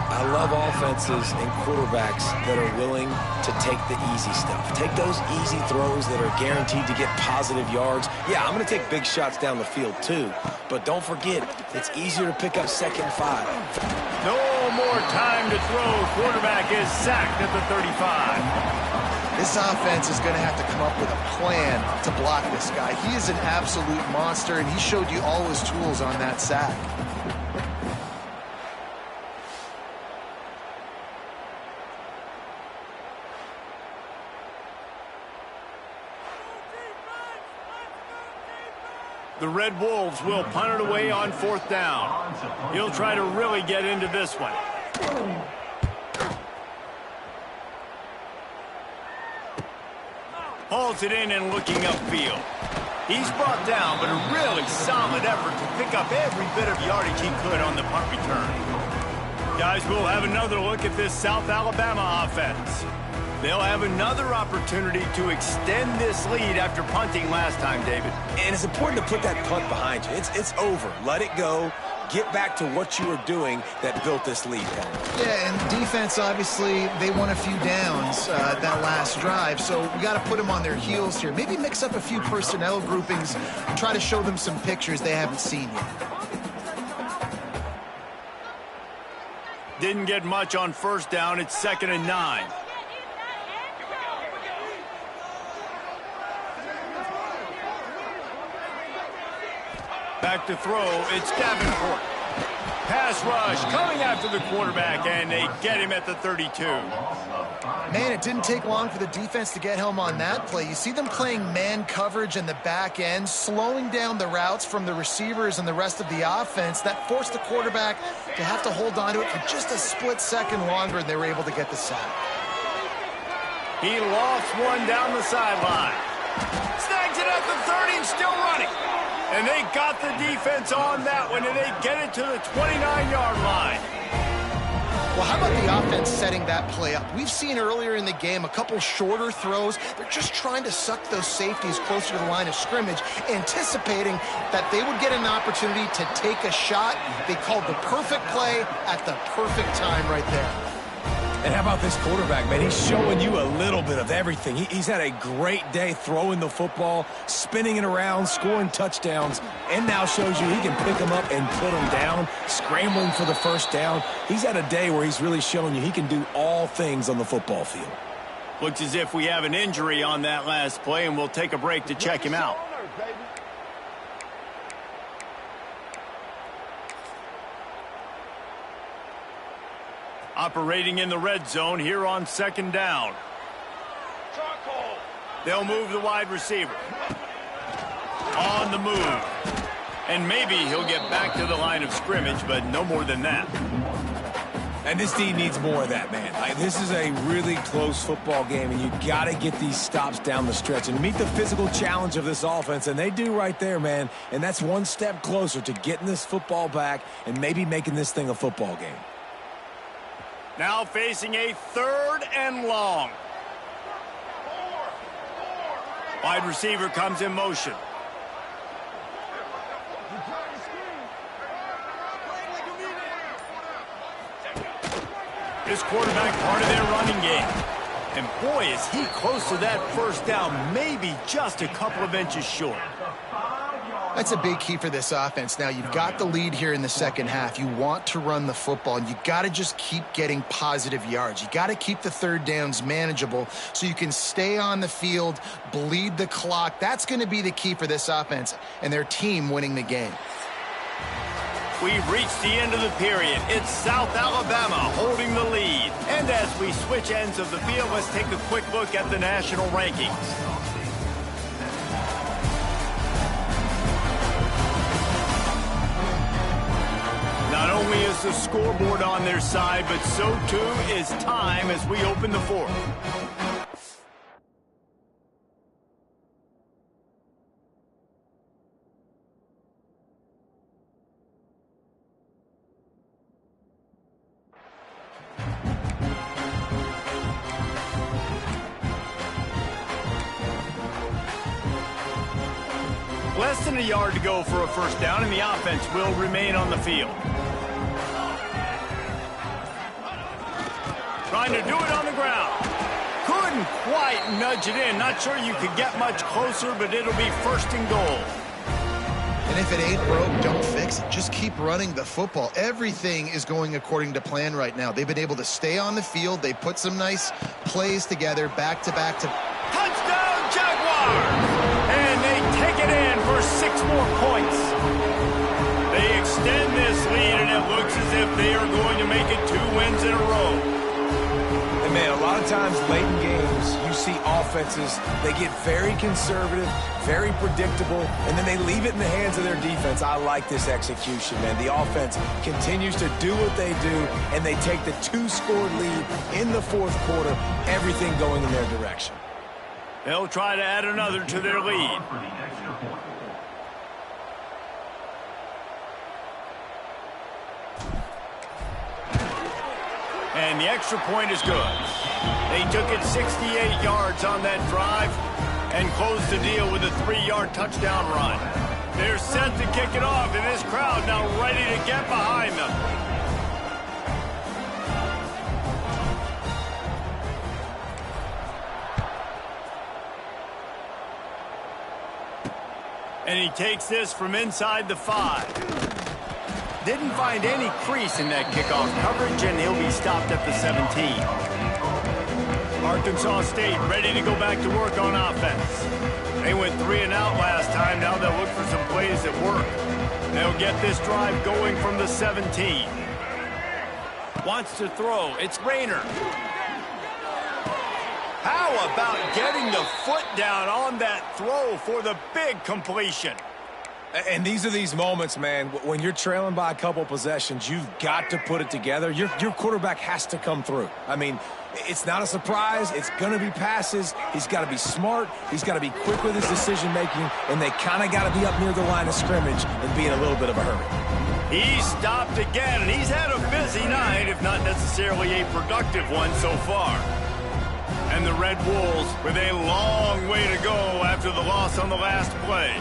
I love offenses and quarterbacks that are willing to take the easy stuff. Take those easy throws that are guaranteed to get positive yards. Yeah, I'm going to take big shots down the field too, but don't forget, it's easier to pick up 2nd and 5. No more time to throw. Quarterback is sacked at the 35. This offense is going to have to come up with a plan to block this guy. He is an absolute monster, and he showed you all his tools on that sack. The Red Wolves will punt it away on 4th down. He'll try to really get into this one. Hauls it in and looking upfield. He's brought down, but a really solid effort to pick up every bit of yardage he could on the punt return. Guys, we'll have another look at this South Alabama offense. They'll have another opportunity to extend this lead after punting last time, David. And it's important to put that punt behind you. It's over. Let it go. Get back to what you were doing that built this lead. Yeah, and defense, obviously, they won a few downs that last drive, so we got to put them on their heels here. Maybe mix up a few personnel groupings and try to show them some pictures they haven't seen yet. Didn't get much on 1st down. It's 2nd and 9. Back to throw, it's Davenport. Pass rush coming after the quarterback, and they get him at the 32. Man, it didn't take long for the defense to get home on that play. You see them playing man coverage in the back end, slowing down the routes from the receivers and the rest of the offense. That forced the quarterback to have to hold on to it for just a split second longer, and they were able to get the sack. He lofts one down the sideline. Snags it at the 30 and still running. And they got the defense on that one, and they get it to the 29-yard line. Well, how about the offense setting that play up? We've seen earlier in the game a couple shorter throws. They're just trying to suck those safeties closer to the line of scrimmage, anticipating that they would get an opportunity to take a shot. They called the perfect play at the perfect time right there. And how about this quarterback, man? He's showing you a little bit of everything. He's had a great day throwing the football, spinning it around, scoring touchdowns, and now shows you he can pick them up and put them down, scrambling for the 1st down. He's had a day where he's really showing you he can do all things on the football field. Looks as if we have an injury on that last play, and we'll take a break to check him out. Operating in the red zone here on 2nd down. They'll move the wide receiver. On the move. And maybe he'll get back to the line of scrimmage, but no more than that. And this team needs more of that, man. This is a really close football game, and you got to get these stops down the stretch and meet the physical challenge of this offense, and they do right there, man. And that's one step closer to getting this football back and maybe making this thing a football game. Now facing a 3rd and long. Wide receiver comes in motion. This quarterback part of their running game. And boy, is he close to that 1st down, maybe just a couple of inches short. That's a big key for this offense. Now, you've got the lead here in the 2nd half. You want to run the football, and you got to just keep getting positive yards. You got to keep the 3rd downs manageable so you can stay on the field, bleed the clock. That's going to be the key for this offense and their team winning the game. We've reached the end of the period. It's South Alabama holding the lead. And as we switch ends of the field, let's take a quick look at the national rankings. Not only is the scoreboard on their side, but so too is time as we open the 4th. Less than a yard to go for a 1st down, and the offense will remain on the field. Trying to do it on the ground. Couldn't quite nudge it in. Not sure you could get much closer, but it'll be 1st and goal. And if it ain't broke, don't fix it. Just keep running the football. Everything is going according to plan right now. They've been able to stay on the field. They put some nice plays together, back to back to... Touchdown, Jaguars! And they take it in for 6 more points. They extend this lead, and it looks as if they are going to make it 2 wins in a row. And, man, a lot of times late in games, you see offenses, they get very conservative, very predictable, and then they leave it in the hands of their defense. I like this execution, man. The offense continues to do what they do, and they take the 2-score lead in the fourth quarter, everything going in their direction. They'll try to add another to their lead. And the extra point is good. They took it 68 yards on that drive and closed the deal with a 3-yard touchdown run. They're set to kick it off, and this crowd now ready to get behind them. And he takes this from inside the 5. Didn't find any crease in that kickoff coverage, and he'll be stopped at the 17. Arkansas State ready to go back to work on offense. They went 3 and out last time. Now they'll look for some plays that work. They'll get this drive going from the 17. Wants to throw. It's Rayner. How about getting the foot down on that throw for the big completion? And these are these moments, man, when you're trailing by a couple possessions, you've got to put it together. Your quarterback has to come through. I mean, it's not a surprise. It's going to be passes. He's got to be smart. He's got to be quick with his decision-making, and they kind of got to be up near the line of scrimmage and be in a little bit of a hurry. He's stopped again, and he's had a busy night, if not necessarily a productive one so far. And the Red Wolves with a long way to go after the loss on the last play.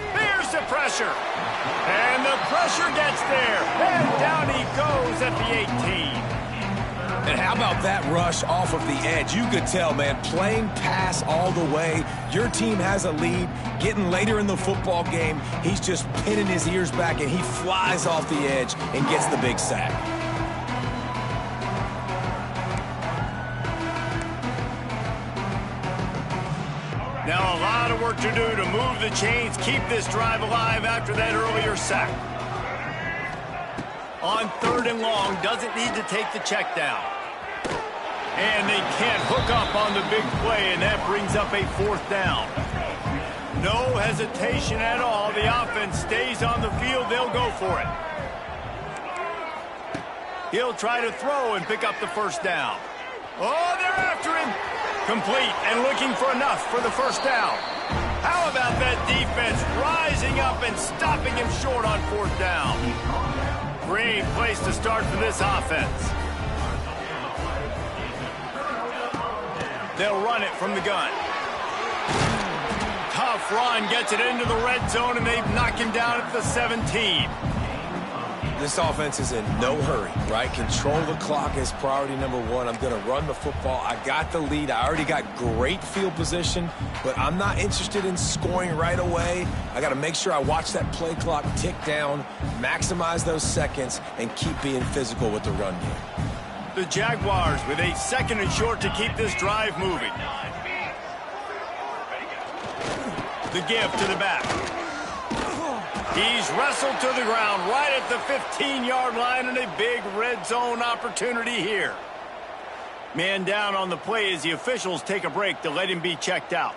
Here's the pressure. And the pressure gets there. And down he goes at the 18. And how about that rush off of the edge? You could tell, man, playing pass all the way. Your team has a lead. Getting later in the football game, he's just pinning his ears back, and he flies off the edge and gets the big sack. Now a lot of work to do to move the chains, keep this drive alive after that earlier sack. On 3rd and long, doesn't need to take the check down. And they can't hook up on the big play, and that brings up a 4th down. No hesitation at all. The offense stays on the field. They'll go for it. He'll try to throw and pick up the 1st down. Oh, they're after him. Complete and looking for enough for the 1st down. How about that defense rising up and stopping him short on 4th down? Great place to start for this offense. They'll run it from the gun. Tough run, gets it into the red zone, and they knock him down at the 17. This offense is in no hurry, right? Control the clock is priority number 1. I'm going to run the football. I got the lead. I already got great field position, but I'm not interested in scoring right away. I got to make sure I watch that play clock tick down, maximize those seconds, and keep being physical with the run game. The Jaguars with a 2nd and short to keep this drive moving. The give to the back. He's wrestled to the ground right at the 15-yard line, and a big red zone opportunity here. Man down on the play as the officials take a break to let him be checked out.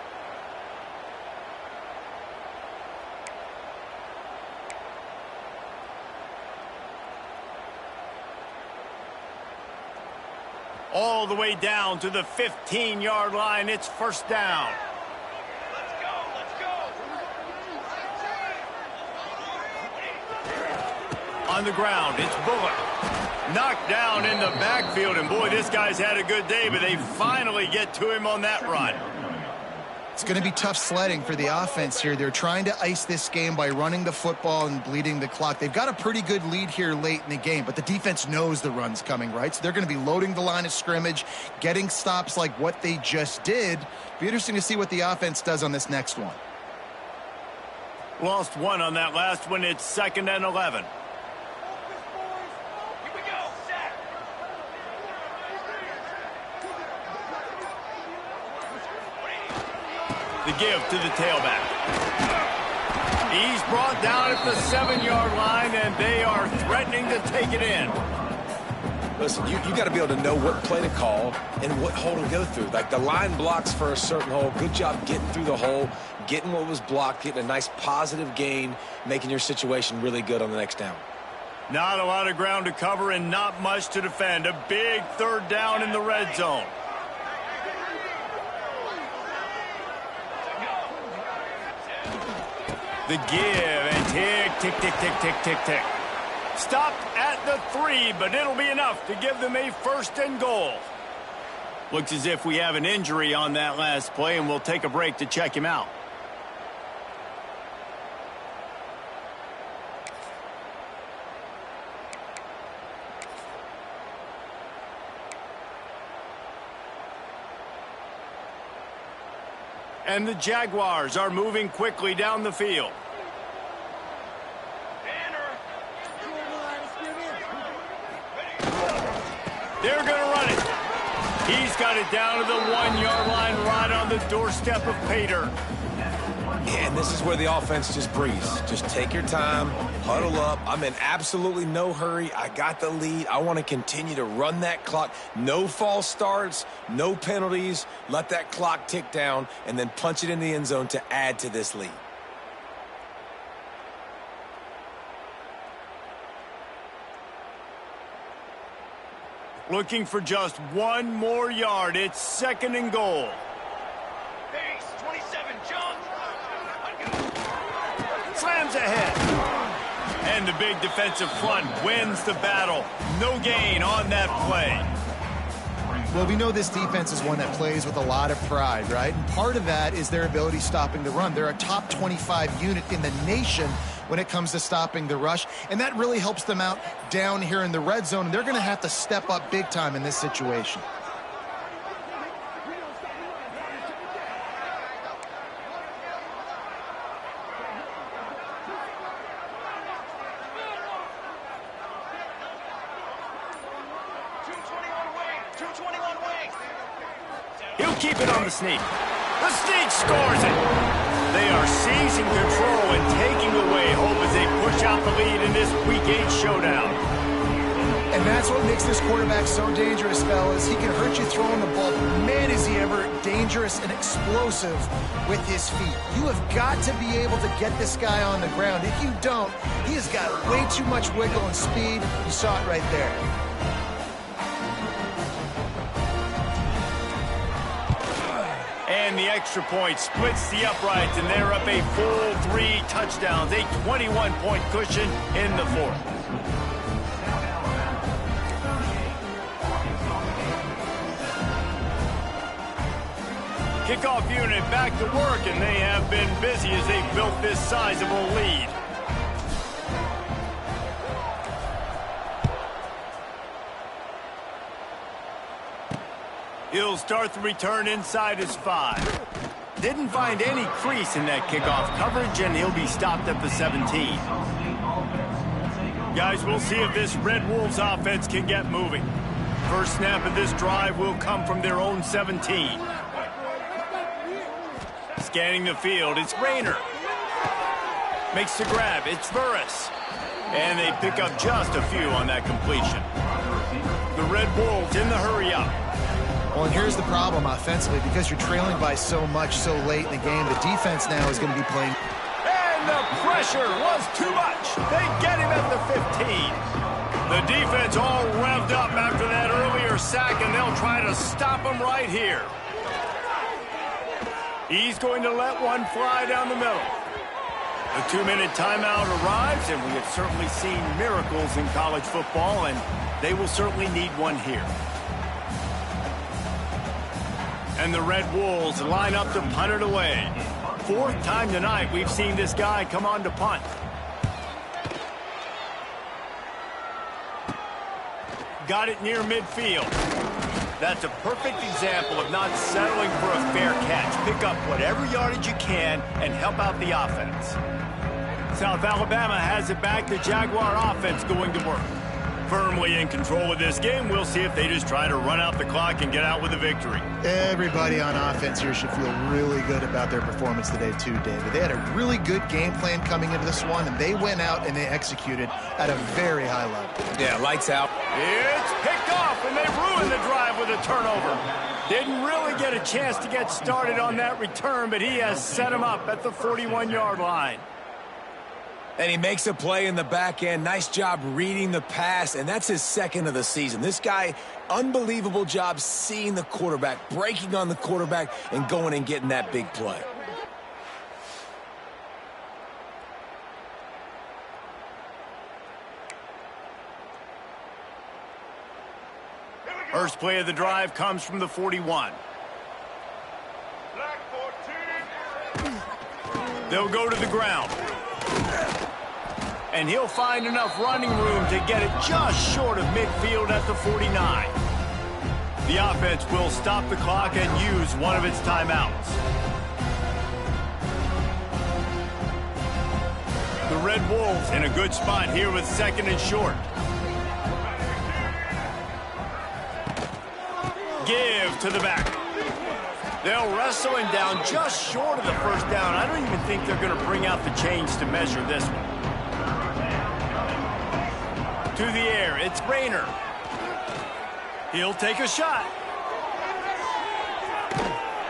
All the way down to the 15-yard line. It's 1st down. On the ground, it's Bullock. Knocked down in the backfield, and boy, this guy's had a good day, but they finally get to him on that run. It's going to be tough sledding for the offense here. They're trying to ice this game by running the football and bleeding the clock. They've got a pretty good lead here late in the game, but the defense knows the run's coming, right? So they're going to be loading the line of scrimmage, getting stops like what they just did. Be interesting to see what the offense does on this next one. Lost 1 on that last one. It's 2nd and 11. The give to the tailback. He's brought down at the 7-yard line, and they are threatening to take it in. Listen, you got to be able to know what play to call and what hole to go through. Like the line blocks for a certain hole. Good job getting through the hole, getting what was blocked, getting a nice positive gain, making your situation really good on the next down. Not a lot of ground to cover and not much to defend. A big third down in the red zone. The give and tick, tick, tick, tick, tick, tick, tick. Stopped at the 3, but it'll be enough to give them a 1st and goal. Looks as if we have an injury on that last play, and we'll take a break to check him out. And the Jaguars are moving quickly down the field. They're going to run it. He's got it down to the 1-yard line right on the doorstep of Pater. And this is where the offense just breathes. Just take your time, huddle up. I'm in absolutely no hurry. I got the lead. I want to continue to run that clock. No false starts, no penalties. Let that clock tick down and then punch it in the end zone to add to this lead. Looking for just 1 more yard. It's 2nd and goal. Base, 27, jump. Slams ahead. And the big defensive front wins the battle. No gain on that play. Well, we know this defense is one that plays with a lot of pride, right? And part of that is their ability stopping the run. They're a top 25 unit in the nation when it comes to stopping the rush, and that really helps them out down here in the red zone. And they're going to have to step up big time in this situation. He'll keep it on the sneak. The sneak scores it. They are seizing control and taking away hope as they push out the lead in this Week 8 showdown. And that's what makes this quarterback so dangerous, fellas. He can hurt you throwing the ball, but man, is he ever dangerous and explosive with his feet. You have got to be able to get this guy on the ground. If you don't, he has got way too much wiggle and speed. You saw it right there. And the extra point splits the uprights, and they're up a full 3 touchdowns, a 21-point cushion in the 4th. Kickoff unit back to work, and they have been busy as they built this sizable lead. He'll start the return inside his 5. Didn't find any crease in that kickoff coverage, and he'll be stopped at the 17. Guys, we'll see if this Red Wolves offense can get moving. First snap of this drive will come from their own 17. Scanning the field, it's Rayner. Makes the grab, it's Burris. And they pick up just a few on that completion. The Red Wolves in the hurry up. Well, and here's the problem offensively, because you're trailing by so much so late in the game, the defense now is going to be playing. And the pressure was too much. They get him at the 15. The defense all revved up after that earlier sack, and they'll try to stop him right here. He's going to let one fly down the middle. The 2-minute timeout arrives, and we have certainly seen miracles in college football, and they will certainly need one here. And the Red Wolves line up to punt it away. 4th time tonight we've seen this guy come on to punt. Got it near midfield. That's a perfect example of not settling for a fair catch. Pick up whatever yardage you can and help out the offense. South Alabama has it back. The Jaguar offense going to work. Firmly in control of this game. We'll see if they just try to run out the clock and get out with a victory. Everybody on offense here should feel really good about their performance today too, David. They had a really good game plan coming into this one, and they went out and they executed at a very high level. Yeah, lights out. It's picked off, and they ruined the drive with a turnover. Didn't really get a chance to get started on that return, but he has set him up at the 41-yard line. And he makes a play in the back end. Nice job reading the pass, and that's his second of the season. This guy, unbelievable job seeing the quarterback, breaking on the quarterback, and going and getting that big play. First play of the drive comes from the 41. They'll go to the ground. And he'll find enough running room to get it just short of midfield at the 49. The offense will stop the clock and use one of its timeouts. The Red Wolves in a good spot here with second and short. Give to the back. They'll wrestle him down just short of the first down. I don't even think they're going to bring out the chains to measure this one. To the air, it's Rayner. He'll take a shot.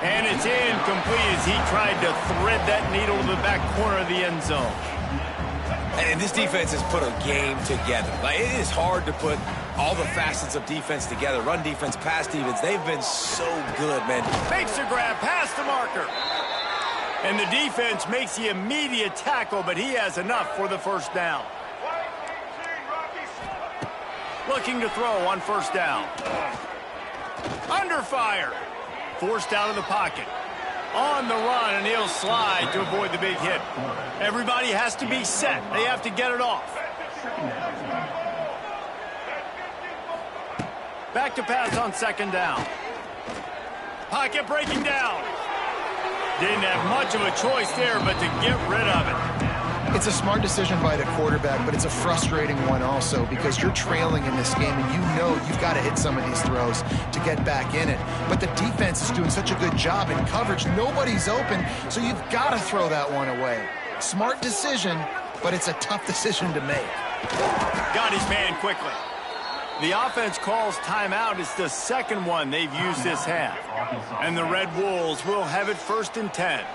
And it's incomplete as he tried to thread that needle to the back corner of the end zone. And this defense has put a game together. Like, it is hard to put all the facets of defense together. Run defense, pass defense. They've been so good, man. Makes the grab past the marker. And the defense makes the immediate tackle, but he has enough for the first down. Looking to throw on first down. Under fire. Forced out of the pocket. On the run, and he'll slide to avoid the big hit. Everybody has to be set. They have to get it off. Back to pass on second down. Pocket breaking down. Didn't have much of a choice there, but to get rid of it. It's a smart decision by the quarterback, but it's a frustrating one also because you're trailing in this game and you know you've got to hit some of these throws to get back in it. But the defense is doing such a good job in coverage. Nobody's open, so you've got to throw that one away. Smart decision, but it's a tough decision to make. Got his man quickly. The offense calls timeout. It's the second one they've used this half. And the Red Wolves will have it 1st and 10.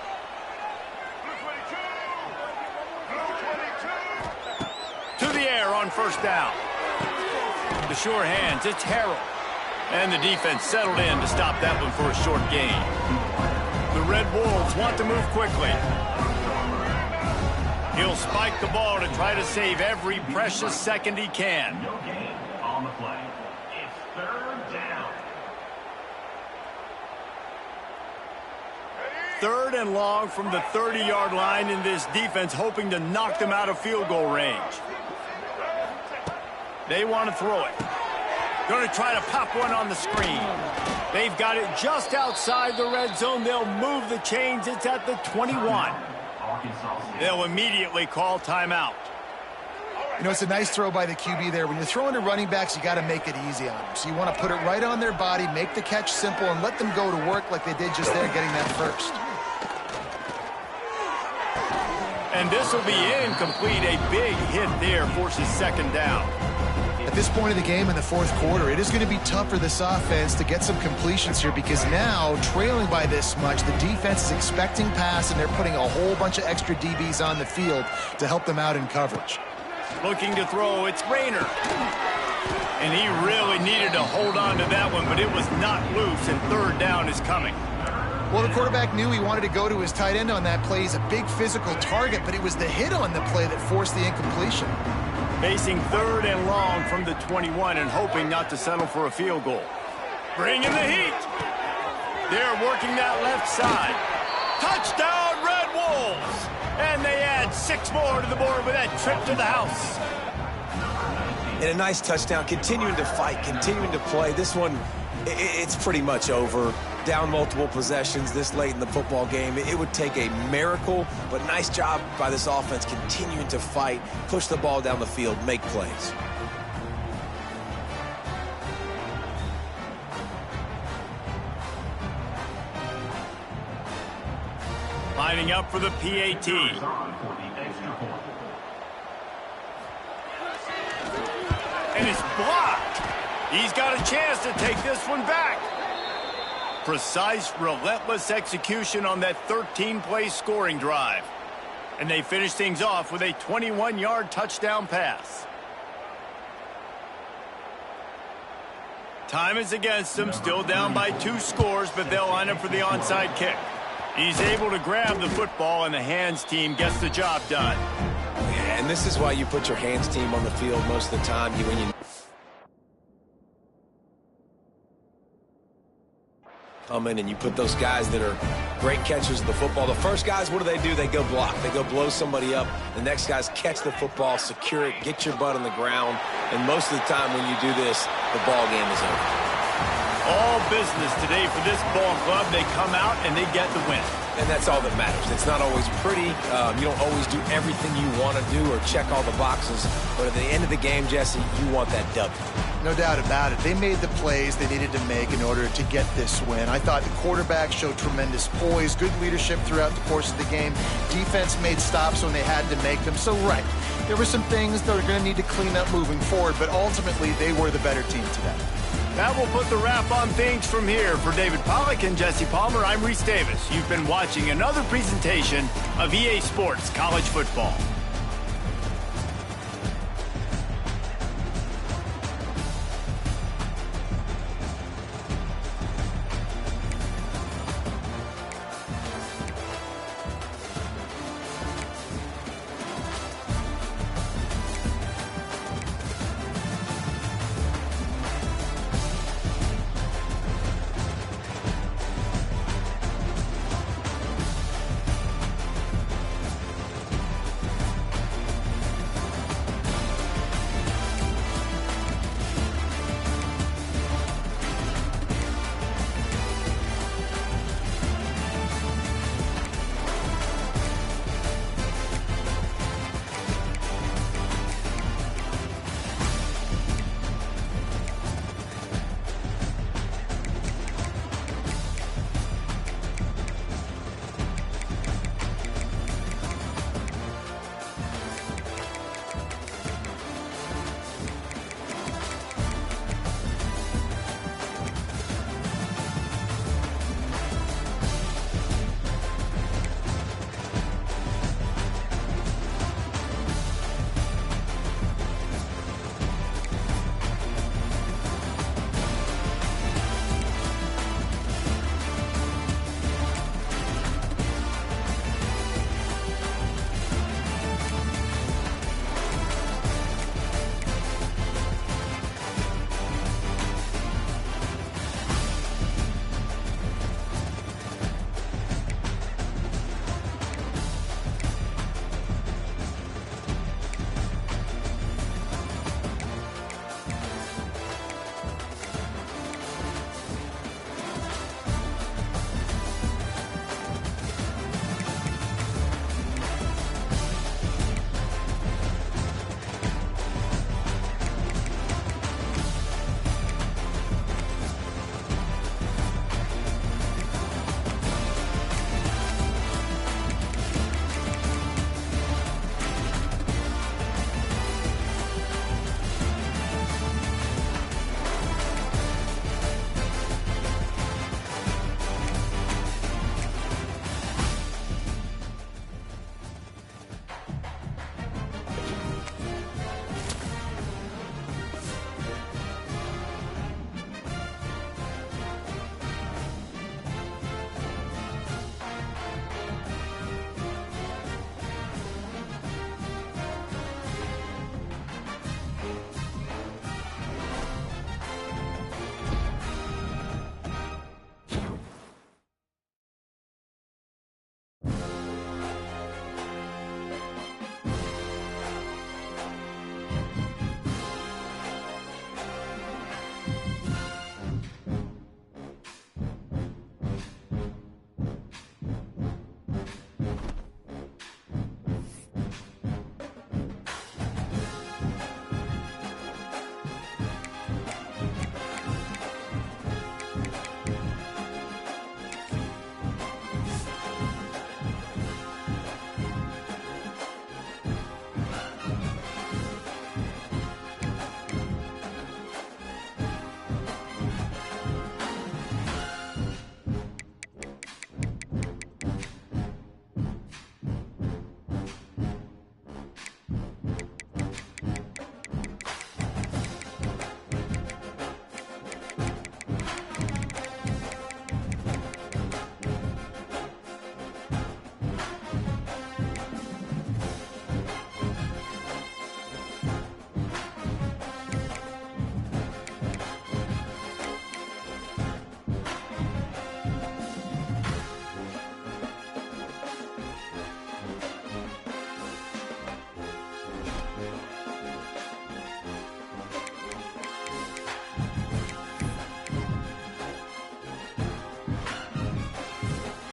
To the air on first down. The sure hands, it's Harrell. And the defense settled in to stop that one for a short gain. The Red Wolves want to move quickly. He'll spike the ball to try to save every precious second he can. No gain on the play. It's third down. Third and long from the 30-yard line, in this defense hoping to knock them out of field goal range. They want to throw it. Going to try to pop one on the screen. They've got it just outside the red zone. They'll move the chains. It's at the 21. They'll immediately call timeout. You know, it's a nice throw by the QB there. When you're throwing to running backs, you got to make it easy on them. So you want to put it right on their body, make the catch simple, and let them go to work like they did just there, getting that first. And this will be incomplete. A big hit there forces second down. At this point of the game in the fourth quarter, it is going to be tough for this offense to get some completions here because now, trailing by this much, the defense is expecting pass, and they're putting a whole bunch of extra DBs on the field to help them out in coverage. Looking to throw, it's Rayner. And he really needed to hold on to that one, but it was not loose, and third down is coming. Well, the quarterback knew he wanted to go to his tight end on that play. He's a big physical target, but it was the hit on the play that forced the incompletion. Facing third and long from the 21 and hoping not to settle for a field goal. Bringing the heat. They're working that left side. Touchdown, Red Wolves! And they add 6 more to the board with that trip to the house. And a nice touchdown, continuing to fight, continuing to play. This one, it's pretty much over. Down multiple possessions this late in the football game. It would take a miracle, but nice job by this offense continuing to fight, push the ball down the field, make plays. Lining up for the PAT. And it's blocked. He's got a chance to take this one back. Precise, relentless execution on that 13-play scoring drive. And they finish things off with a 21-yard touchdown pass. Time is against them, still down by 2 scores, but they'll line up for the onside kick. He's able to grab the football, and the hands team gets the job done. Yeah, and this is why you put your hands team on the field most of the time. When you come in and you put those guys that are great catchers of the football. The first guys, what do? They go block. They go blow somebody up. The next guys catch the football, secure it, get your butt on the ground. And most of the time when you do this, the ball game is over. All business today for this ball club. They come out and they get the win. And that's all that matters. It's not always pretty. You don't always do everything you want to do or check all the boxes. But at the end of the game, Jesse, you want that W. No doubt about it. They made the plays they needed to make in order to get this win. I thought the quarterback showed tremendous poise, good leadership throughout the course of the game. Defense made stops when they had to make them. So, right, there were some things that are going to need to clean up moving forward, but ultimately they were the better team today. That will put the wrap on things from here. For David Pollack and Jesse Palmer, I'm Reese Davis. You've been watching another presentation of EA Sports College Football.